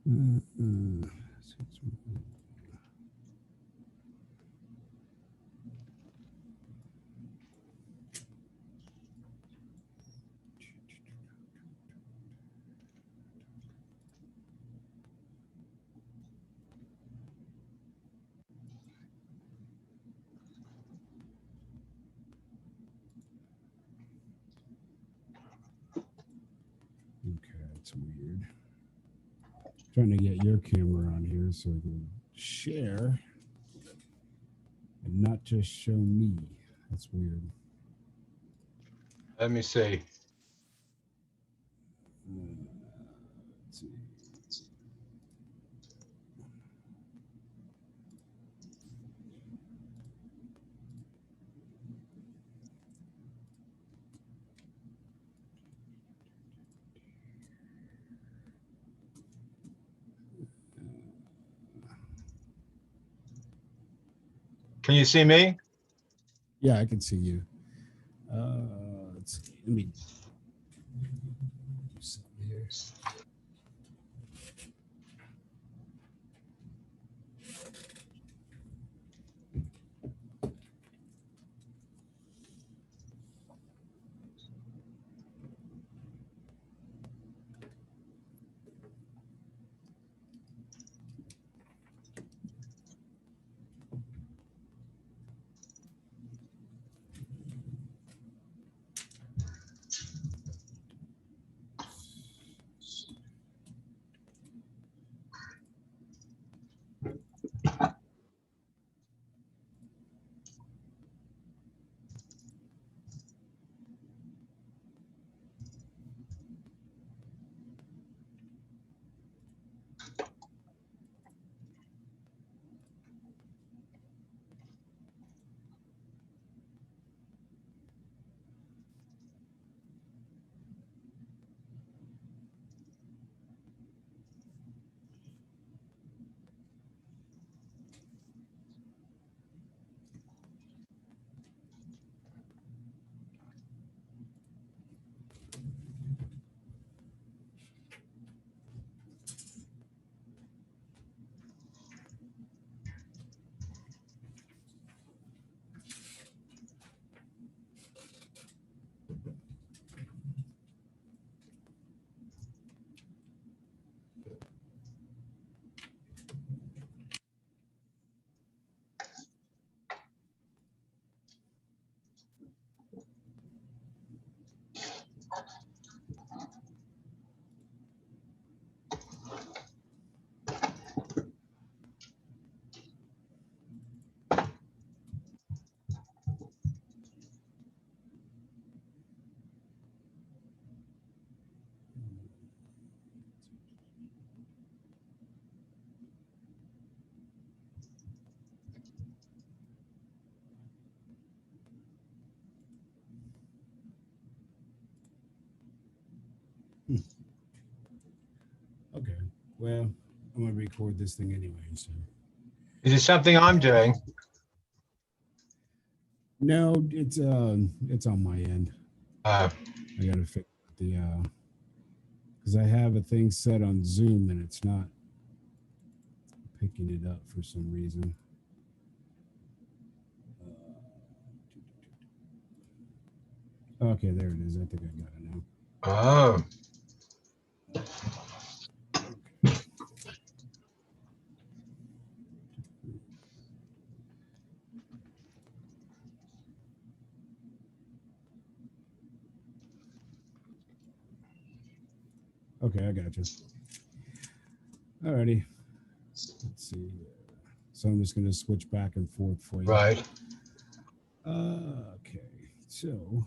Uh, uh, okay, that's weird. Trying to get your camera on here so I can share and not just show me. That's weird. Let me see. Let's see. Can you see me? Yeah, I can see you. Let's see. Let me do something here. Hmm. Okay. Well, I'm gonna record this thing anyway. So Is it something I'm doing? no, it's on my end. Uh, I gotta fix the because I have a thing set on Zoom and it's not picking it up for some reason. Okay, there it is. I think I got it now. oh, Okay, I got you. Alrighty. Let's see. So I'm just gonna switch back and forth for you. right. Okay. So,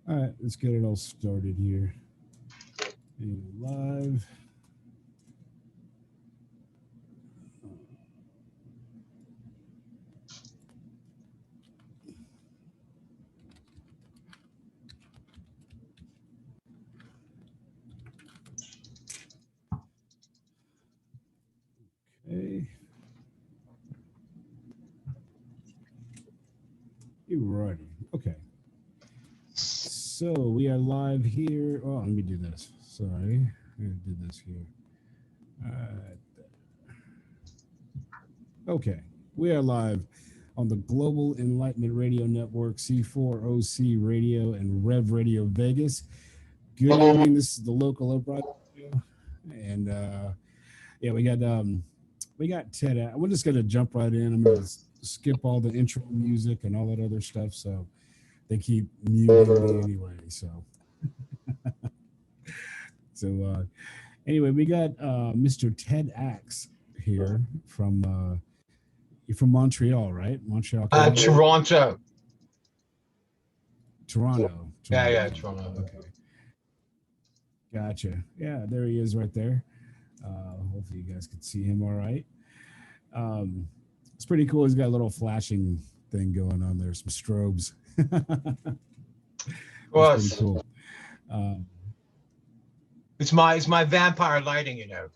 all right, let's get it all started here. And live. Okay. You righty. Okay. So we are live here. Oh, let me do this. Sorry. I'm gonna do this here. Okay, we are live on the Global Enlightenment Radio Network, C4OC Radio, and Rev Radio Vegas. Good evening. This is the local Uprising radio, and yeah, we got Ted. We're just gonna jump right in. I'm gonna skip all the intro music and all that other stuff, so they keep muting me anyway. So anyway, we got Mr. Ted Axe here from. You're from Montreal, right? Montreal, Canada? Toronto. Toronto. Yeah, Toronto. Okay. Gotcha. Yeah, there he is right there. Hopefully you guys can see him all right. It's pretty cool. He's got a little flashing thing going on there, some strobes. Pretty cool. It's my vampire lighting, you know.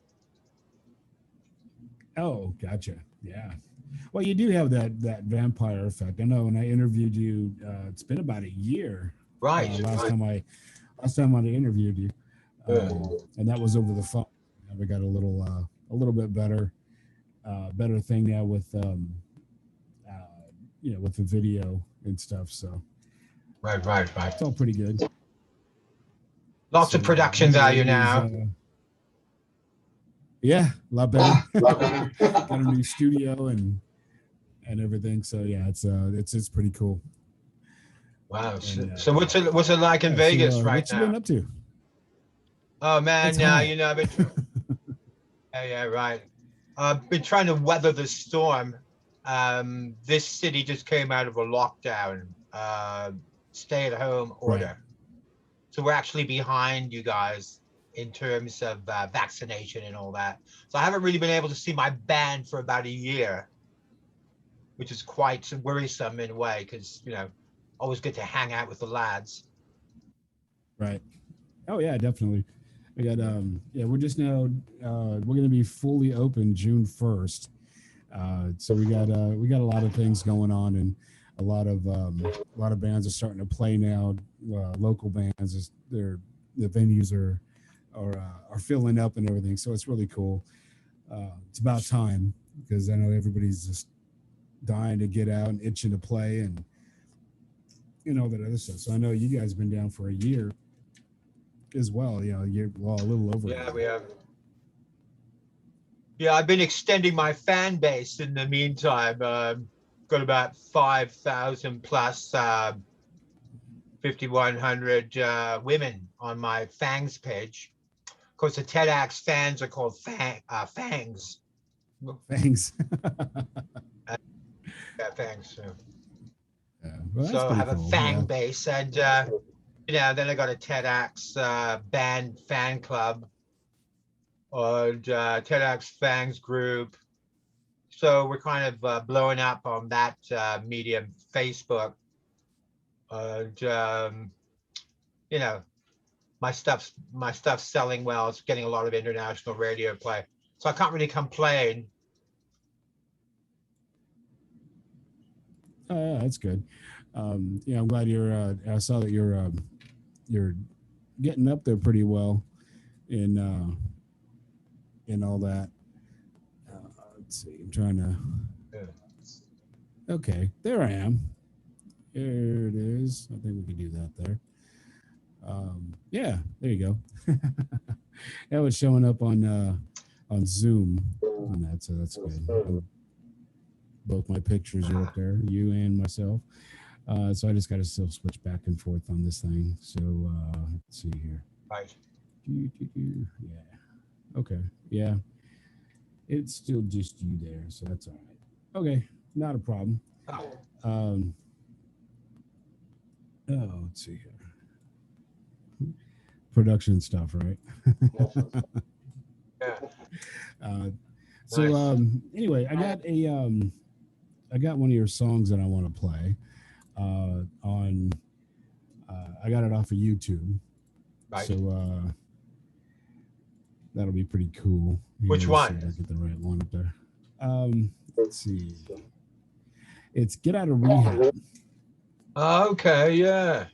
Oh, gotcha. Yeah. Well, you do have that vampire effect. I know when I interviewed you, it's been about a year. Right. Last time I interviewed you, and that was over the phone. We got a little bit better thing now with with the video and stuff. So right. It's all pretty good. Lots of production value now. Yeah, a lot better. Got a new studio and everything. So yeah, it's pretty cool. Wow. And, so what's it like in Vegas right now? What you been up to? Oh man, I've been yeah, right. I've been trying to weather the storm. This city just came out of a lockdown, stay-at-home order. Right. So we're actually behind you guys in terms of vaccination and all that. So I haven't really been able to see my band for about a year, which is quite worrisome in a way, because, always good to hang out with the lads. Right. Oh yeah, definitely. We got we're just now we're going to be fully open June 1st. So we got a lot of things going on, and a lot of bands are starting to play now. Local bands, the venues are filling up and everything. So it's really cool. It's about time, because I know everybody's just dying to get out and itching to play and all that other stuff. So I know you guys have been down for a year as well. A little over. Yeah, we have. Yeah, I've been extending my fan base in the meantime. Got about 5,000 plus 5,100 women on my Fangs page. Of course, the Ted Axe fans are called Fangs. Fangs. Yeah, Fangs. Yeah. Well, so I have cool. a Fang base, and then I got a Ted Axe band fan club, and Ted Axe Fangs group. So we're kind of blowing up on that medium, Facebook, and my stuff's selling well. It's getting a lot of international radio play, so I can't really complain. Oh, yeah, that's good. I'm glad you're. I saw that you're getting up there pretty well in all that. Let's see. I'm trying to. Okay, there I am. There it is. I think we can do that there. Yeah, there you go. That was showing up on Zoom on that, so that's good. Both my pictures are up there, you and myself. So I just got to still switch back and forth on this thing. So let's see here. Right. Yeah. Okay. Yeah. It's still just you there, so that's all right. Okay, not a problem. Let's see here. Production stuff, right? Yeah. So anyway, I got one of your songs that I want to play I got it off of YouTube. Right. So that'll be pretty cool. Which one? I get the right one up there. Let's see. It's Get Out of Rehab. Okay, yeah.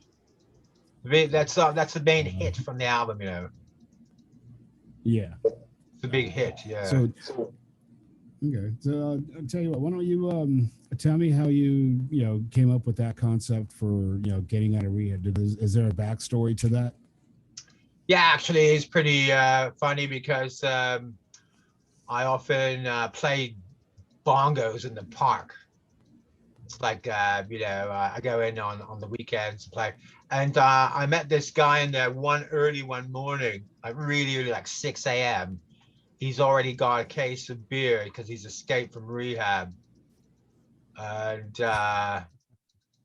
That's the main hit from the album, Yeah. It's a big hit. Yeah. So okay. So I'll tell you what. Why don't you tell me how you came up with that concept for getting out of rehab? Is there a backstory to that? Yeah, actually, it's pretty funny because I often play bongos in the park. It's like I go in on the weekends to play, and I met this guy in there one morning, like really, really like 6 a.m. He's already got a case of beer because he's escaped from rehab, and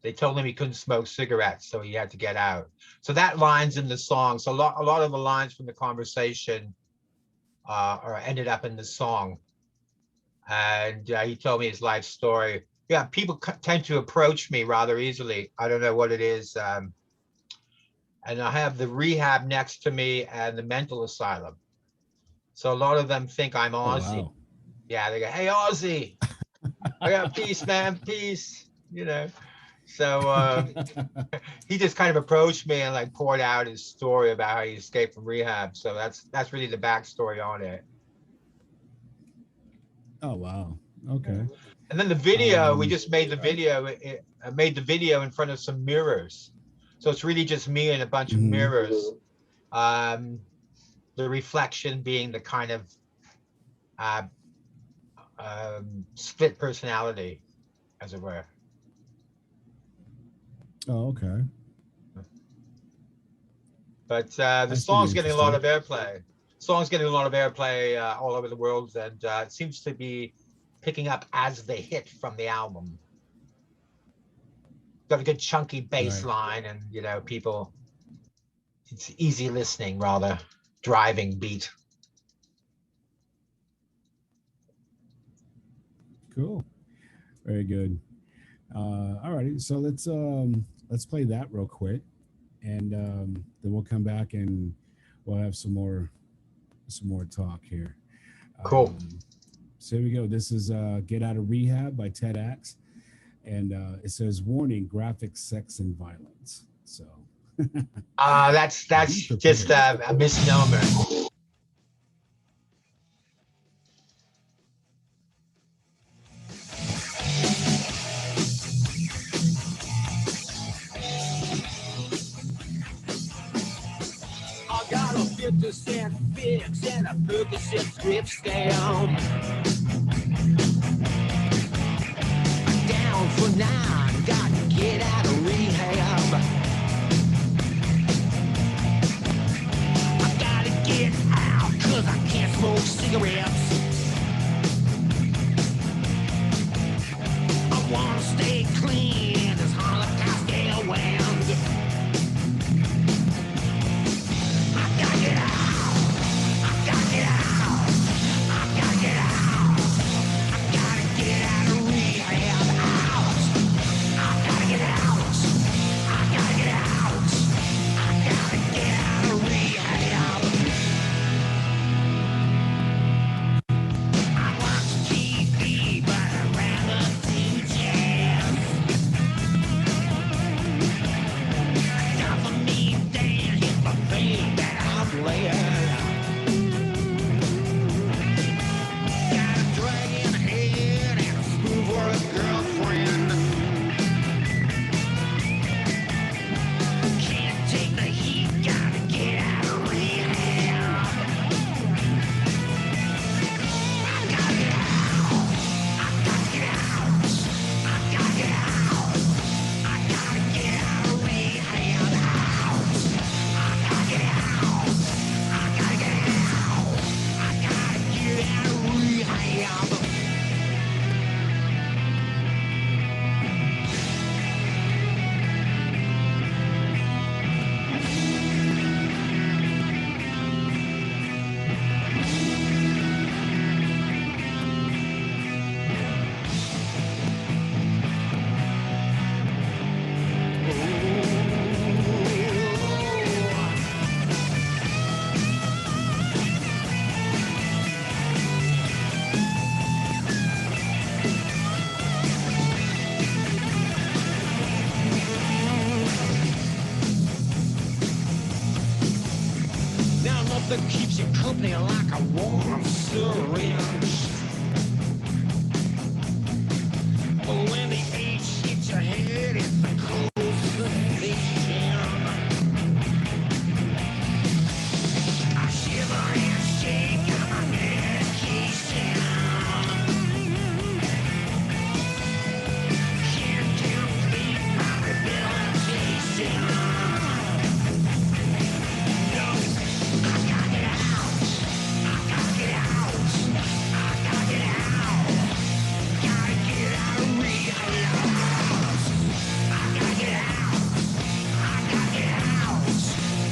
they told him he couldn't smoke cigarettes, so he had to get out. So that line's in the song. So a lot of the lines from the conversation are ended up in the song. And he told me his life story. Yeah, people tend to approach me rather easily. I don't know what it is. And I have the rehab next to me and the mental asylum. So a lot of them think I'm Oh Aussie. wow. Yeah, they go, "Hey, Aussie, I got peace, man, peace." So he just kind of approached me and like poured out his story about how he escaped from rehab. So that's really the backstory on it. Oh wow. Yeah. Okay. And then the video, we Um. just made the All right. video. I made the video in front of some mirrors, so it's really just me and a bunch of Mm-hmm. mirrors. Um, the reflection being the kind of uh, split personality, as it were. Oh okay. But the That's pretty song's getting a lot interesting. of airplay. Song's getting a lot of airplay all over the world, and it seems to be picking up as the hit from the album. Got a good chunky bass Right. line, and people. It's easy listening, rather driving beat. Cool. Very good. All righty. So let's play that real quick, and then we'll come back and we'll have some more talk here. Cool. Um, so here we go. This is "Get Out of Rehab" by Ted Axe, and it says "Warning: Graphic Sex and Violence." So be That's just prepared. a misnomer. I got a 50-cent fix and a Percocet strip stem. Down for 9, got to get out of rehab. I gotta get out, cause I can't smoke cigarettes. I wanna stay clean in this Holocaust airwaves. I gotta get out. I gotta get out. I gotta get out. I gotta get out of rehab. Out. I gotta get out. I gotta get out. I gotta get out of rehab. that keeps you company like a warm syringe. But when the age hits your head, it's the close to nation. I shiver and shake, I'm a medication. Can't complete my rehabilitation. No, I gotta get out. I gotta get out. I gotta get out. Gotta get out of rehab. I gotta get out. I gotta get out.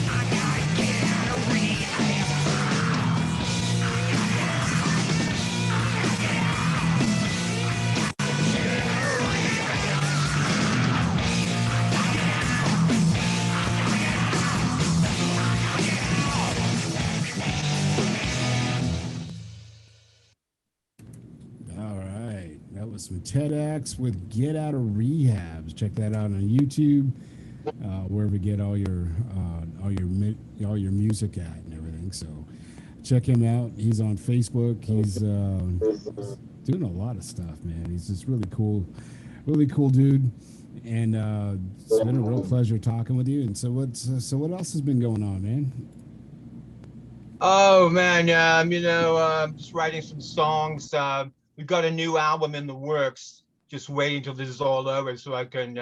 I gotta get out of rehab. I gotta get out. I gotta get out. Get out of rehab. I gotta get out. I gotta get out. All right, that was some TEDx with "Get Out of Rehab." Check that out on YouTube, wherever you get all your music at and everything. So check him out. He's on Facebook. He's doing a lot of stuff, man. He's just really cool dude. And it's been a real pleasure talking with you. And so what else has been going on, man? Oh man, I'm just writing some songs. We've got a new album in the works. Just waiting till this is all over so I can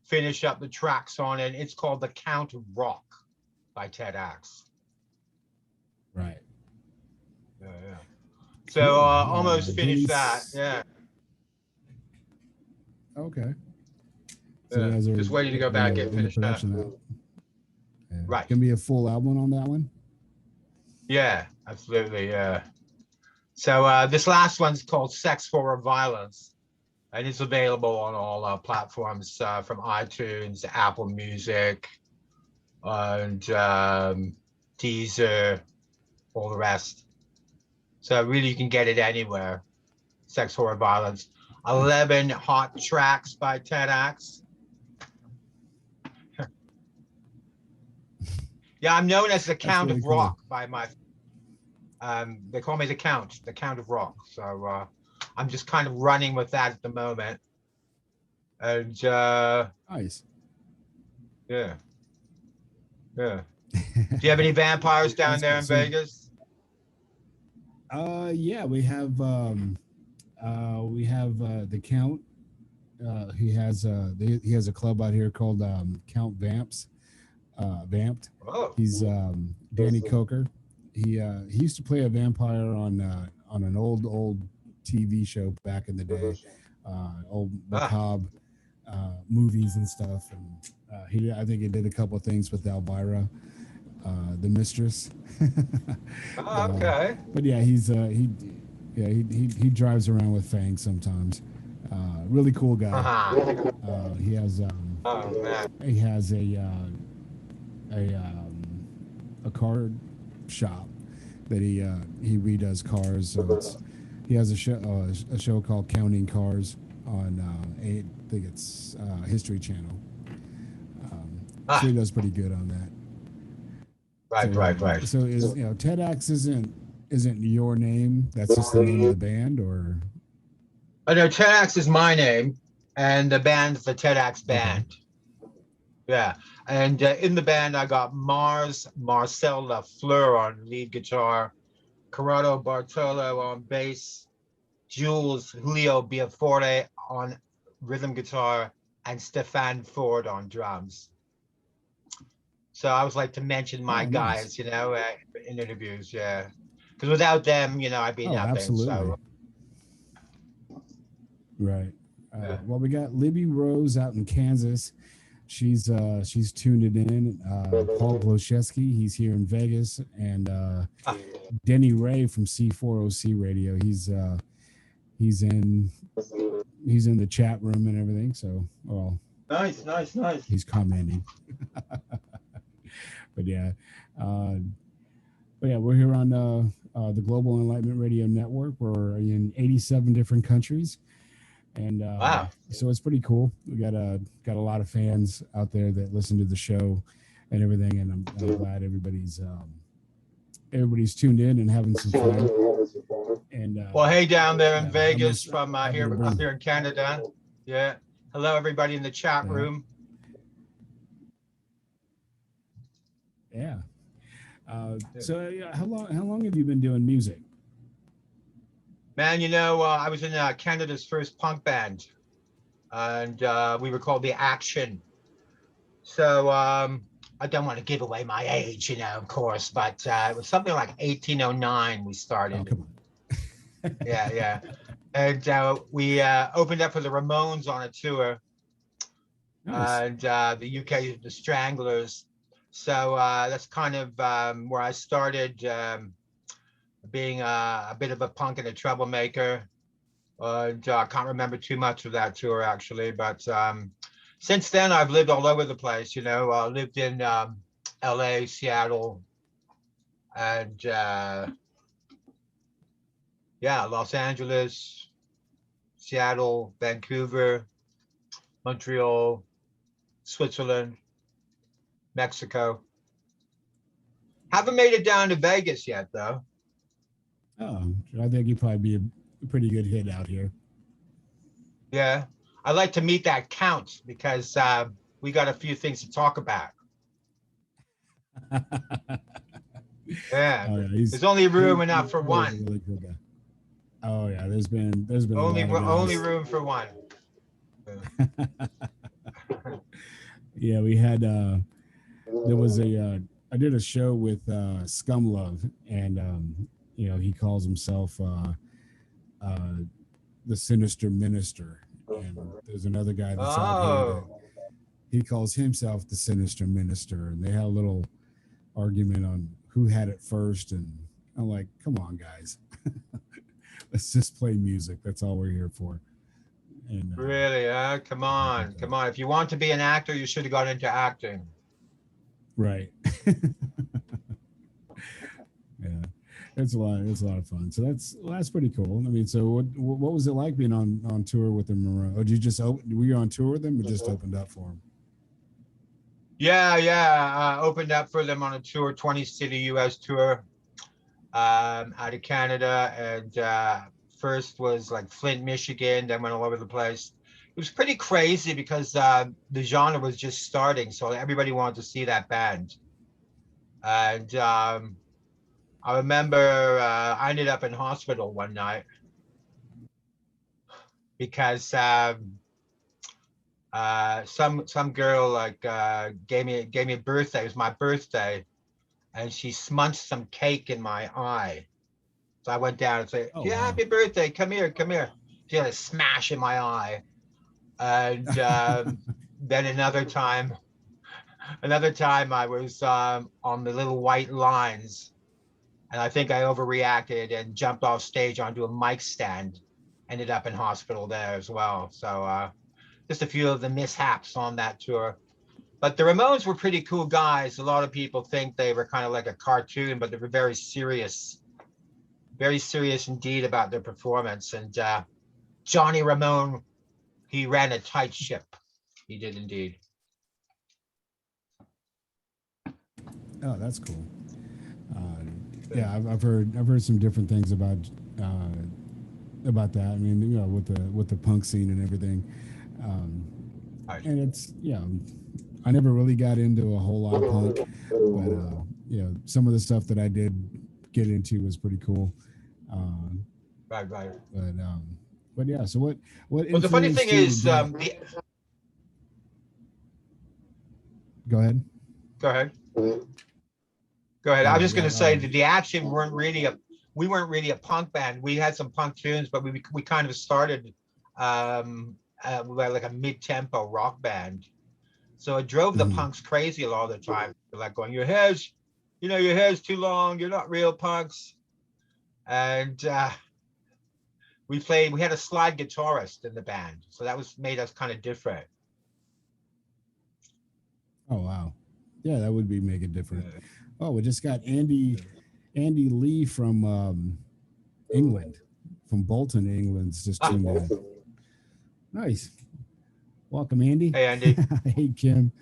finish up the tracks on it. It's called The Count of Rock by TEDx. Right. Yeah. So Cool. almost finished that. Denny's- Yeah. Okay. Yeah, you guys are just waiting to go back and in the finish that. production now. Yeah. Right. Gonna be a full album on that one. Yeah, absolutely. Yeah. So this last one's called Sex, Horror, Violence, and it's available on all platforms from iTunes, Apple Music, and Deezer, all the rest. So really, you can get it anywhere. Sex, Horror, Violence. 11 hot tracks by TEDx. Yeah, I'm known as the Count really of cool. Rock by my. They call me the Count of Rock. So I'm just kind of running with that at the moment. And Nice. yeah. Do you have any vampires down there in Vegas? Yeah, we have the Count. He has a club out here called Count Vamped. Oh, He's Danny Coker. He used to play a vampire on an old TV show back in the day, old macabre movies and stuff. And I think he did a couple of things with Elvira, the mistress. okay. But yeah, he drives around with Fang sometimes. Really cool guy. He has Oh man. he has a car shop that he redoes cars. So he has a show called Counting Cars on I think it's History Channel. So he does pretty good on that. Right. So TEDx isn't your name. That's just the name of the band, or I know TEDx is my name, and the band's the TEDx Band. Yeah, and in the band I got Marcel Lafleur on lead guitar, Corrado Bartolo on bass, Jules Julio Biaforte on rhythm guitar, and Stefan Ford on drums. So I always like to mention my guys, in interviews, yeah, because without them, I'd be nothing. absolutely. So. Right. Well, we got Libby Rose out in Kansas. She's tuned it in. Paul Glosheski, he's here in Vegas, and Denny Ray from C4OC Radio. He's in the chat room and everything. So, well, Nice. he's commenting. But yeah, we're here on the Global Enlightenment Radio Network. We're in 87 different countries. And Wow. So it's pretty cool. We got a lot of fans out there that listen to the show and everything, and I'm glad everybody's everybody's tuned in and having some fun. And Well, hey, down there in yeah, Vegas I'm from happy to here bring- up here in Canada. Yeah. Hello, everybody in the chat Yeah. room. Yeah. So how long have you been doing music? Man, I was in Canada's first punk band, and we were called The Action. So I don't want to give away my age, of course, but it was something like 1809 we started. Oh, come on. Yeah. And we opened up for the Ramones on a tour. Nice. And the UK, the Stranglers. So that's kind of where I started being a bit of a punk and a troublemaker. And I can't remember too much of that tour, actually. But since then, I've lived all over the place. I lived in LA, Seattle, and Los Angeles, Seattle, Vancouver, Montreal, Switzerland, Mexico. Haven't made it down to Vegas yet, though. Oh, I think you'd probably be a pretty good hit out here. Yeah, I like to meet that count because we got a few things to talk about. Yeah, Oh, yeah, there's only room he's enough for really, one. really cool guy. Oh yeah, there's been Only a lot of only guys. room for one. Yeah, we had there was I did a show with Scum Love, and he calls himself the Sinister Minister, and there's another guy that's out here that Oh, he calls himself the Sinister Minister, and they had a little argument on who had it first, and I'm like, come on, guys, let's just play music. That's all we're here for. And really? Come on, come on. If you want to be an actor, you should have got into acting. right. Yeah, it's a lot of fun. So that's pretty cool. I mean, so what was it like being on tour with them? Or did you just were you on tour with them, or just opened up for them? Yeah. Opened up for them on a tour, 20-city US tour, out of Canada, and first was like Flint, Michigan, then went all over the place. It was pretty crazy because the genre was just starting, so everybody wanted to see that band. And I remember I ended up in hospital one night because some girl like gave me a birthday. It was my birthday, and she smunched some cake in my eye. So I went down and said, Oh, "Yeah, wow. happy birthday! Come here, come here." She had a smash in my eye, and then another time I was on the little white lines, and I think I overreacted and jumped off stage onto a mic stand. Ended up in hospital there as well. So just a few of the mishaps on that tour. But the Ramones were pretty cool guys. A lot of people think they were kind of like a cartoon, but they were very serious indeed about their performance. And Johnny Ramone, he ran a tight ship. He did indeed. Oh, that's cool. Yeah, I've heard some different things about that. I mean, with the punk scene and everything, and it's I never really got into a whole lot of punk, but some of the stuff that I did get into was pretty cool. Right. But yeah. So what? Well, the funny thing is, go ahead. Go ahead. I was just going to say that the Action we weren't really a punk band. We had some punk tunes, but we kind of started like a mid-tempo rock band. So it drove the punks crazy a lot of the time. They're like going, your hair's too long. You're not real punks. And we had a slide guitarist in the band, so that made us kind of different. Oh wow, yeah, that would make it different. Oh, we just got Andy Lee from England, from Bolton, England. Just tuned in. Nice. Welcome, Andy. Hey, Andy. Hey, Kim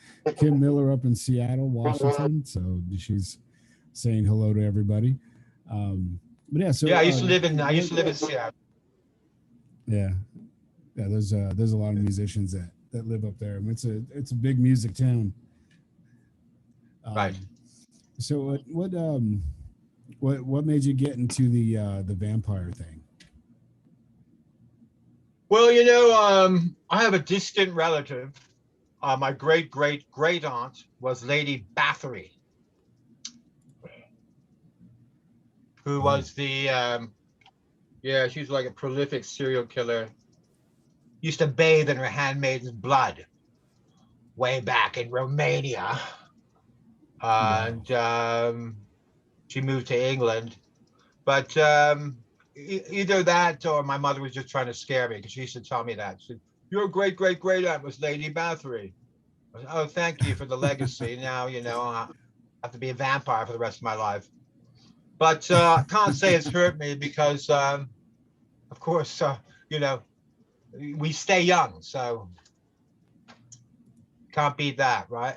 Miller up in Seattle, Washington. So she's saying hello to everybody. But yeah, so Yeah, I used to live in Seattle. yeah, yeah. There's a lot of musicians that live up there. I mean, it's a big music town. Right. Um, so what made you get into the vampire thing? Well, I have a distant relative. My great great great aunt was Lady Bathory, who Oh, was the yeah, she's like a prolific serial killer. Used to bathe in her handmaiden's blood way back in Romania, wow. and she moved to England. But either that or my mother was just trying to scare me because she used to tell me that. She said, your great great great aunt was Lady Bathory. I said, oh, thank you for the legacy. Now, I have to be a vampire for the rest of my life. But I can't say it's hurt me because, of course, you know, we stay young. So can't beat that, right?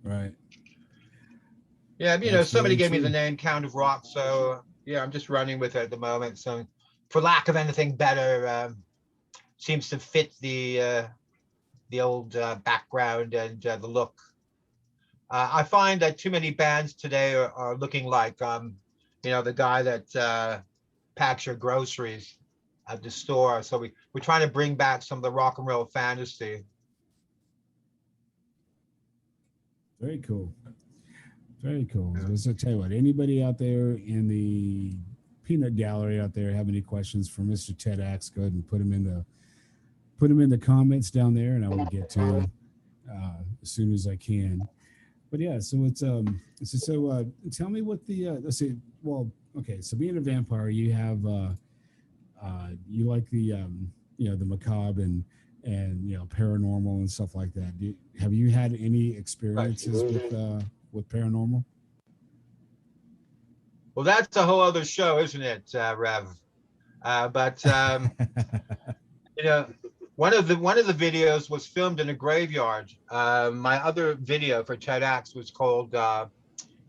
Right. Yeah, That's somebody very gave me the true. name Count of Rock. So, yeah, I'm just running with it at the moment. So, for lack of anything better, seems to fit the old background and the look. I find that too many bands today are looking like, the guy that packs your groceries at the store. So we're trying to bring back some of the rock and roll fantasy. Very cool. Very cool. Yeah. So tell you what, anybody out there in the peanut gallery out there have any questions for Mr. Ted Axe, go ahead and put them in the comments down there, and I will get to them as soon as I can. But yeah, so it's tell me what the let's see. Well, okay, so being a vampire, you have you like the the macabre and paranormal and stuff like that. Have you had any Right. experiences with paranormal? Well, that's a whole other show, isn't it, Rev? But you know, one of the videos was filmed in a graveyard. My other video for TEDx was called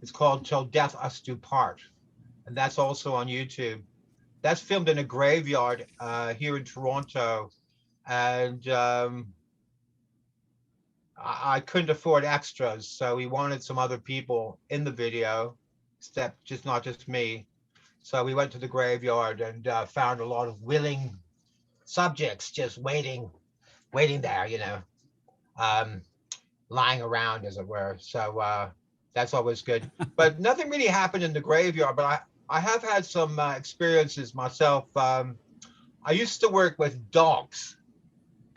it's called "Till Death Us Do Part," and that's also on YouTube. That's filmed in a graveyard here in Toronto, and I couldn't afford extras, so we wanted some other people in the video, except just not just me. So we went to the graveyard and found a lot of willing subjects just waiting there, um, lying around, as it were. So that's always good. But nothing really happened in the graveyard. But I have had some experiences myself. I used to work with dogs,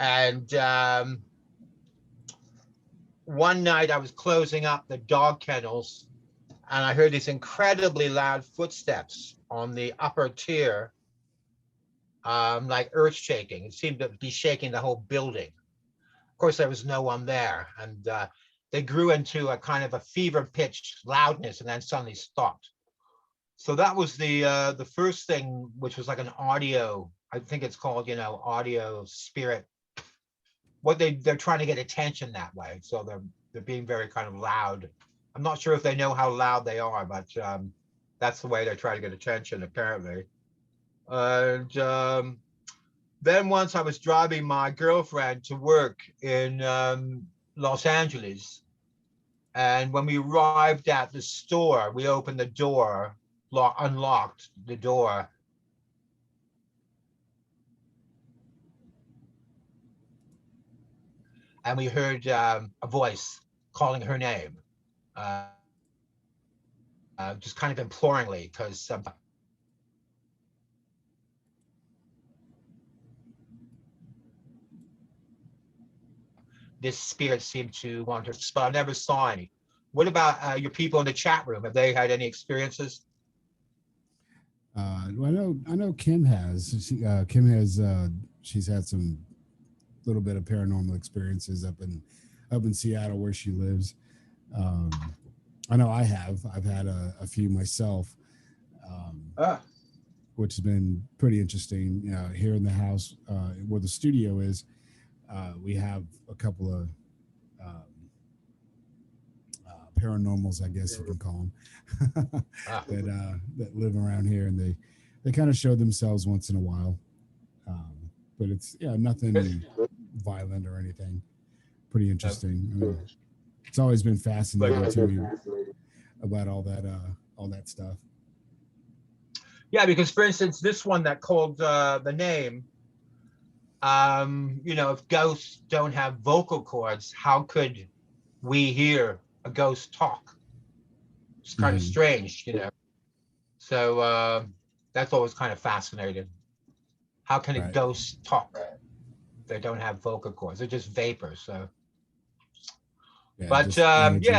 and one night I was closing up the dog kennels, and I heard these incredibly loud footsteps on the upper tier, like earth shaking. It seemed to be shaking the whole building. Of course, there was no one there, and they grew into a kind of a fever-pitched loudness, and then suddenly stopped. So that was the first thing, which was like an audio. I think it's called, audio spirit. What they're trying to get attention that way, so they're being very kind of loud. I'm not sure if they know how loud they are, but that's the way they try to get attention, apparently. And then once I was driving my girlfriend to work in Los Angeles, and when we arrived at the store, we opened the door, unlocked the door, and we heard a voice calling her name, uh, just kind of imploringly, because this spirit seemed to want her, but I never saw any. What about your people in the chat room? Have they had any experiences? Well, I know Kim has. Kim has. She's had some little bit of paranormal experiences up in Seattle where she lives. Um, I know I have. I've had a few myself, um, Ah, which has been pretty interesting. Here in the house where the studio is, we have a couple of um, paranormals, I guess you can call them, Ah. that live around here, and they kind of show themselves once in a while. But it's nothing violent or anything. Pretty interesting. I mean, it's always been fascinating to me about all that stuff. Yeah, because for instance, this one that called the name, if ghosts don't have vocal cords, how could we hear a ghost talk? It's kind of strange, So that's always kind of fascinating. How can a Right. ghost talk? They don't have vocal cords. They're just vapors. So, but just energy.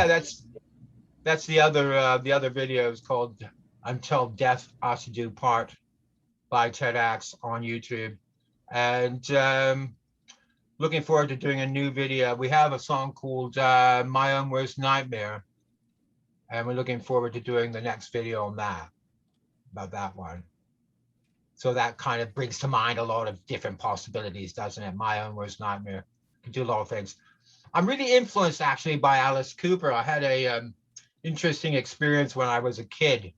that's the other video is called "Until Death Us Do Part" by TEDx on YouTube, and looking forward to doing a new video. We have a song called "My Own Worst Nightmare," and we're looking forward to doing the next video on that, about that one. So that kind of brings to mind a lot of different possibilities, doesn't it? My Own Worst Nightmare can do a lot of things. I'm really influenced actually by Alice Cooper. I had a interesting experience when I was a kid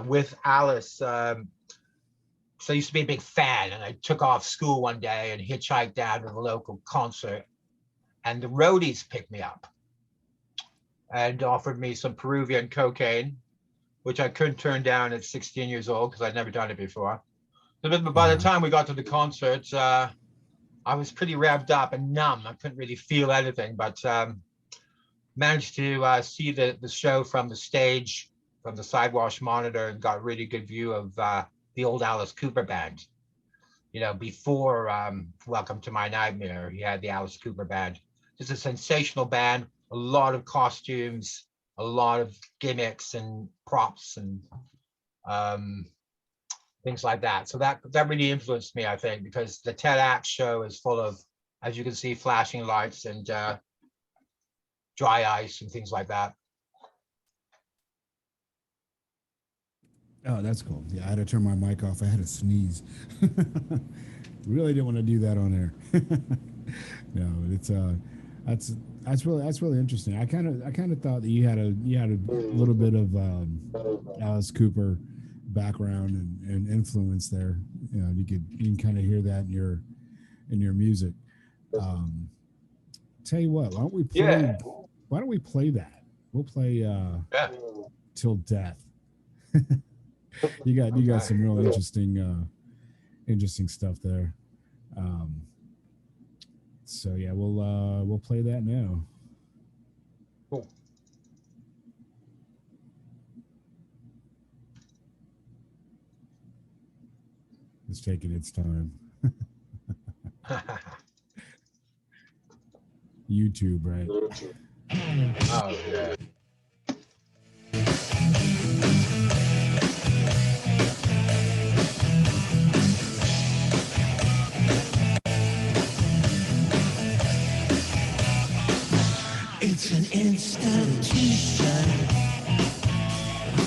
with Alice. So I used to be a big fan, and I took off school one day and hitchhiked down to the local concert, and the roadies picked me up and offered me some Peruvian cocaine, which I couldn't turn down at 16 years old because I'd never done it before. But by the time we got to the concert, I was pretty revved up and numb. I couldn't really feel anything, but managed to see the show from the stage, from the Sidewash monitor, and got a really good view of the old Alice Cooper band. Before Welcome to My Nightmare, he had the Alice Cooper band. Just a sensational band, a lot of costumes, a lot of gimmicks and props and things like that. So that really influenced me, I think, because the TEDx show is full of, as you can see, flashing lights and dry ice and things like that. Oh, that's cool. Yeah, I had to turn my mic off. I had to sneeze. Really didn't want to do that on air. No, it's that's really interesting. I kind of thought that you had a little bit of Alice Cooper background and influence there. You can kind of hear that in your music. Tell you what, why don't we play? Yeah. Why don't we play that? We'll play Till Death. You got some real interesting stuff there. So yeah, we'll play that now. Cool. It's taking its time. YouTube, right? Oh yeah. It's an institution,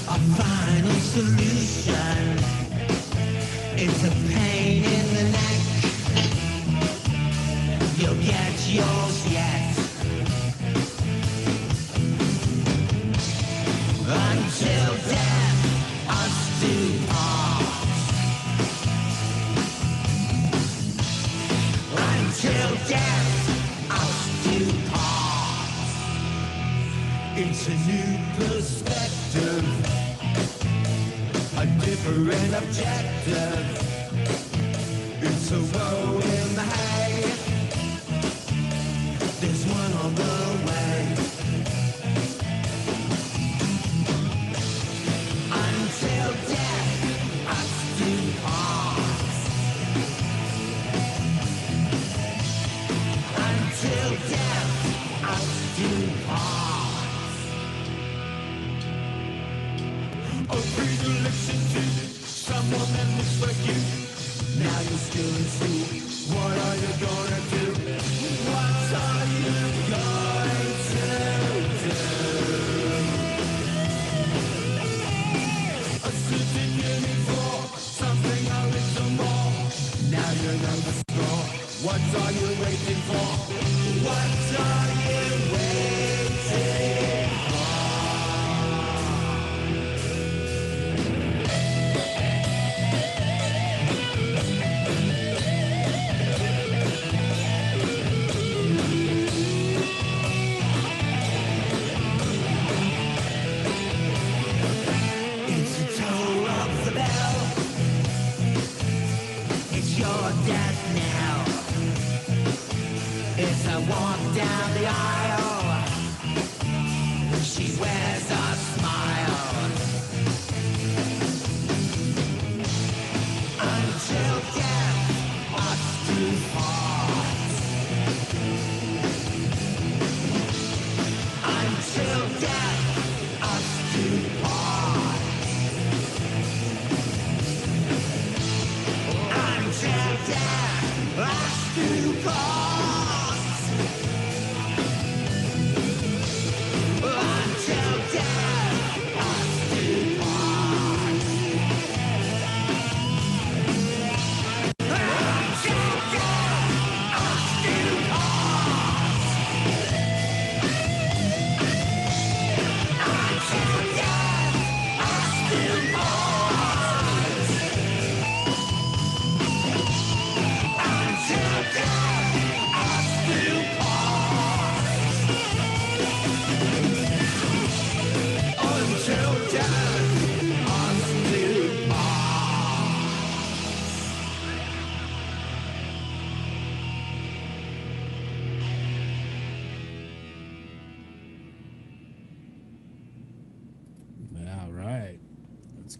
a final solution. It's a pain in the neck. You'll get yours yet. Until death us do part. Until death us do part. It's a new perspective, a different objective. It's a road in the hay. There's one on the way. Until death us do part. Until death us do part. A predilection to someone that looks like you. Now you're still in school. What are you gonna do? What are you going to do? A certain yearning for something a little more. Now you know the score. What are you waiting for? What are you waiting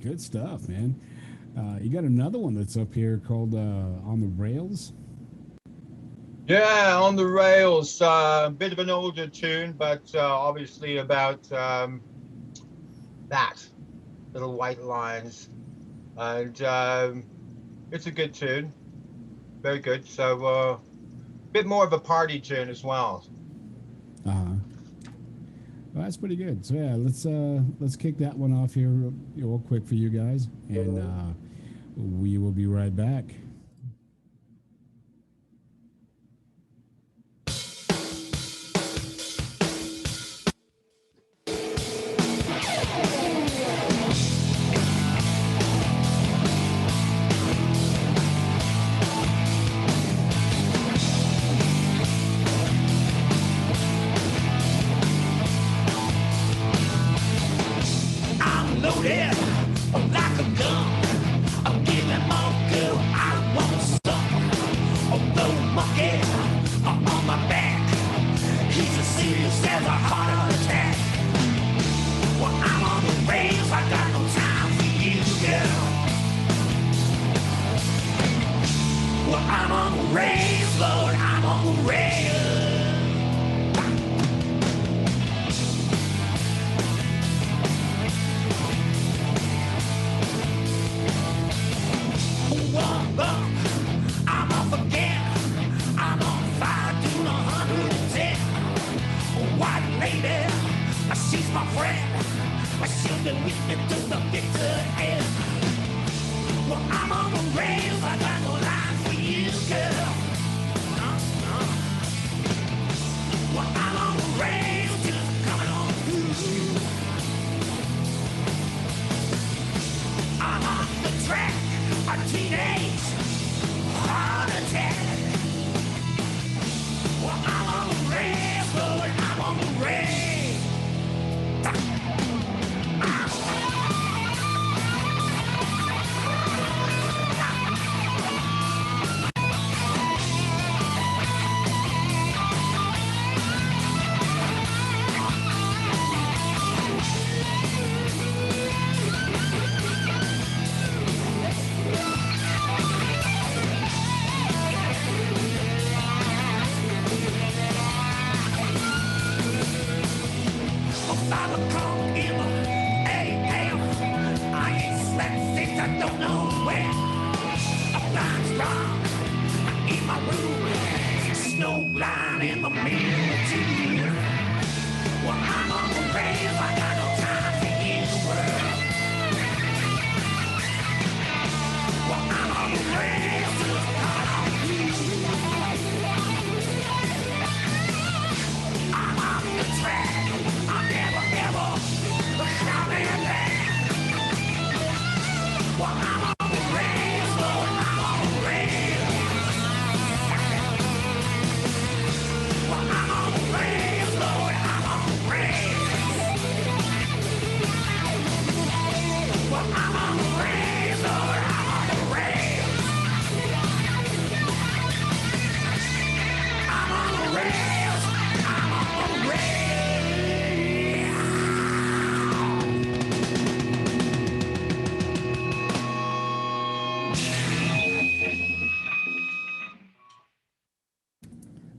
Good stuff, man. You got another one that's up here called On the Rails. Yeah, on the rails. A bit of an older tune, but obviously about that little white lines, and it's a good tune, very good. So a bit more of a party tune as well. Uh-huh. Well, that's pretty good. So yeah, let's kick that one off here real quick for you guys, and we will be right back. I'm loaded like a gun. I'm giving more girl. I won't stop. Although monkey on my back, he's as serious as a heart attack. Well, I'm on the rails. I got no time for you, girl. Well, I'm on the rails, Lord. I'm on the rails. I'm off again. I'm on fire, doing 110. White lady, she's my friend. She'll be with me to the bitter end. Well, I'm on the rails. I got no line for you, girl. Well, I'm on the rails, just coming on through. I'm on the track, a teenage heart attack. Well, I'm on the rails, Lord, I'm on the rails.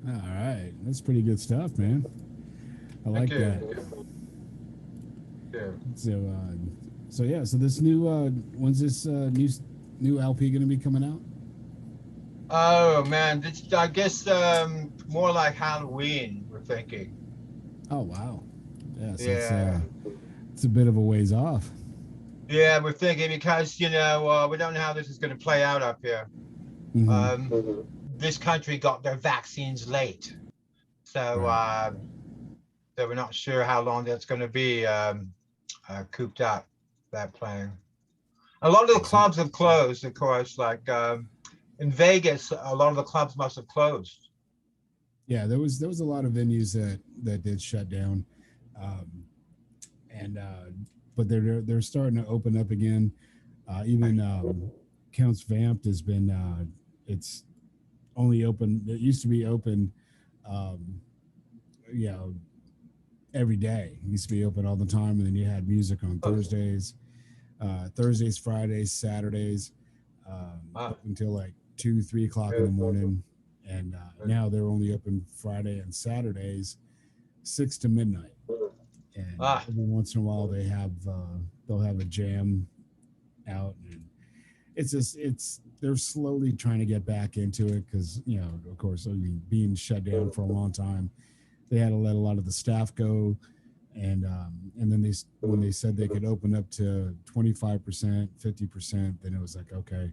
All right, that's pretty good stuff, man. I like Thank you. that. Yeah. So yeah, so this new when's this new LP going to be coming out? Oh man, this, I guess more like Halloween. We're thinking. Oh wow, yeah, so Yeah. it's a bit of a ways off. Yeah, we're thinking because we don't know how this is going to play out up here. Mm-hmm. This country got their vaccines late, so Right. so we're not sure how long that's going to be cooped up. That playing. A lot of the So, clubs have closed, of course. Like in Vegas, a lot of the clubs must have closed. yeah, there was a lot of venues that did shut down, um, and but they're starting to open up again. Even Counts Vamped has been it's only open. It used to be open, um, you know, every day. It used to be open all the time, and then you had music on Oh, Thursdays. Thursdays, Fridays, Saturdays, Wow. up until like 2, 3 o'clock in the morning. And now they're only open Friday and Saturdays, 6 to midnight. And Ah, every once in a while they'll have a jam out, and it's just they're slowly trying to get back into it because of course, I mean, being shut down for a long time, they had to let a lot of the staff go, and then when they said they could open up to 25%, 50%, then it was like, okay,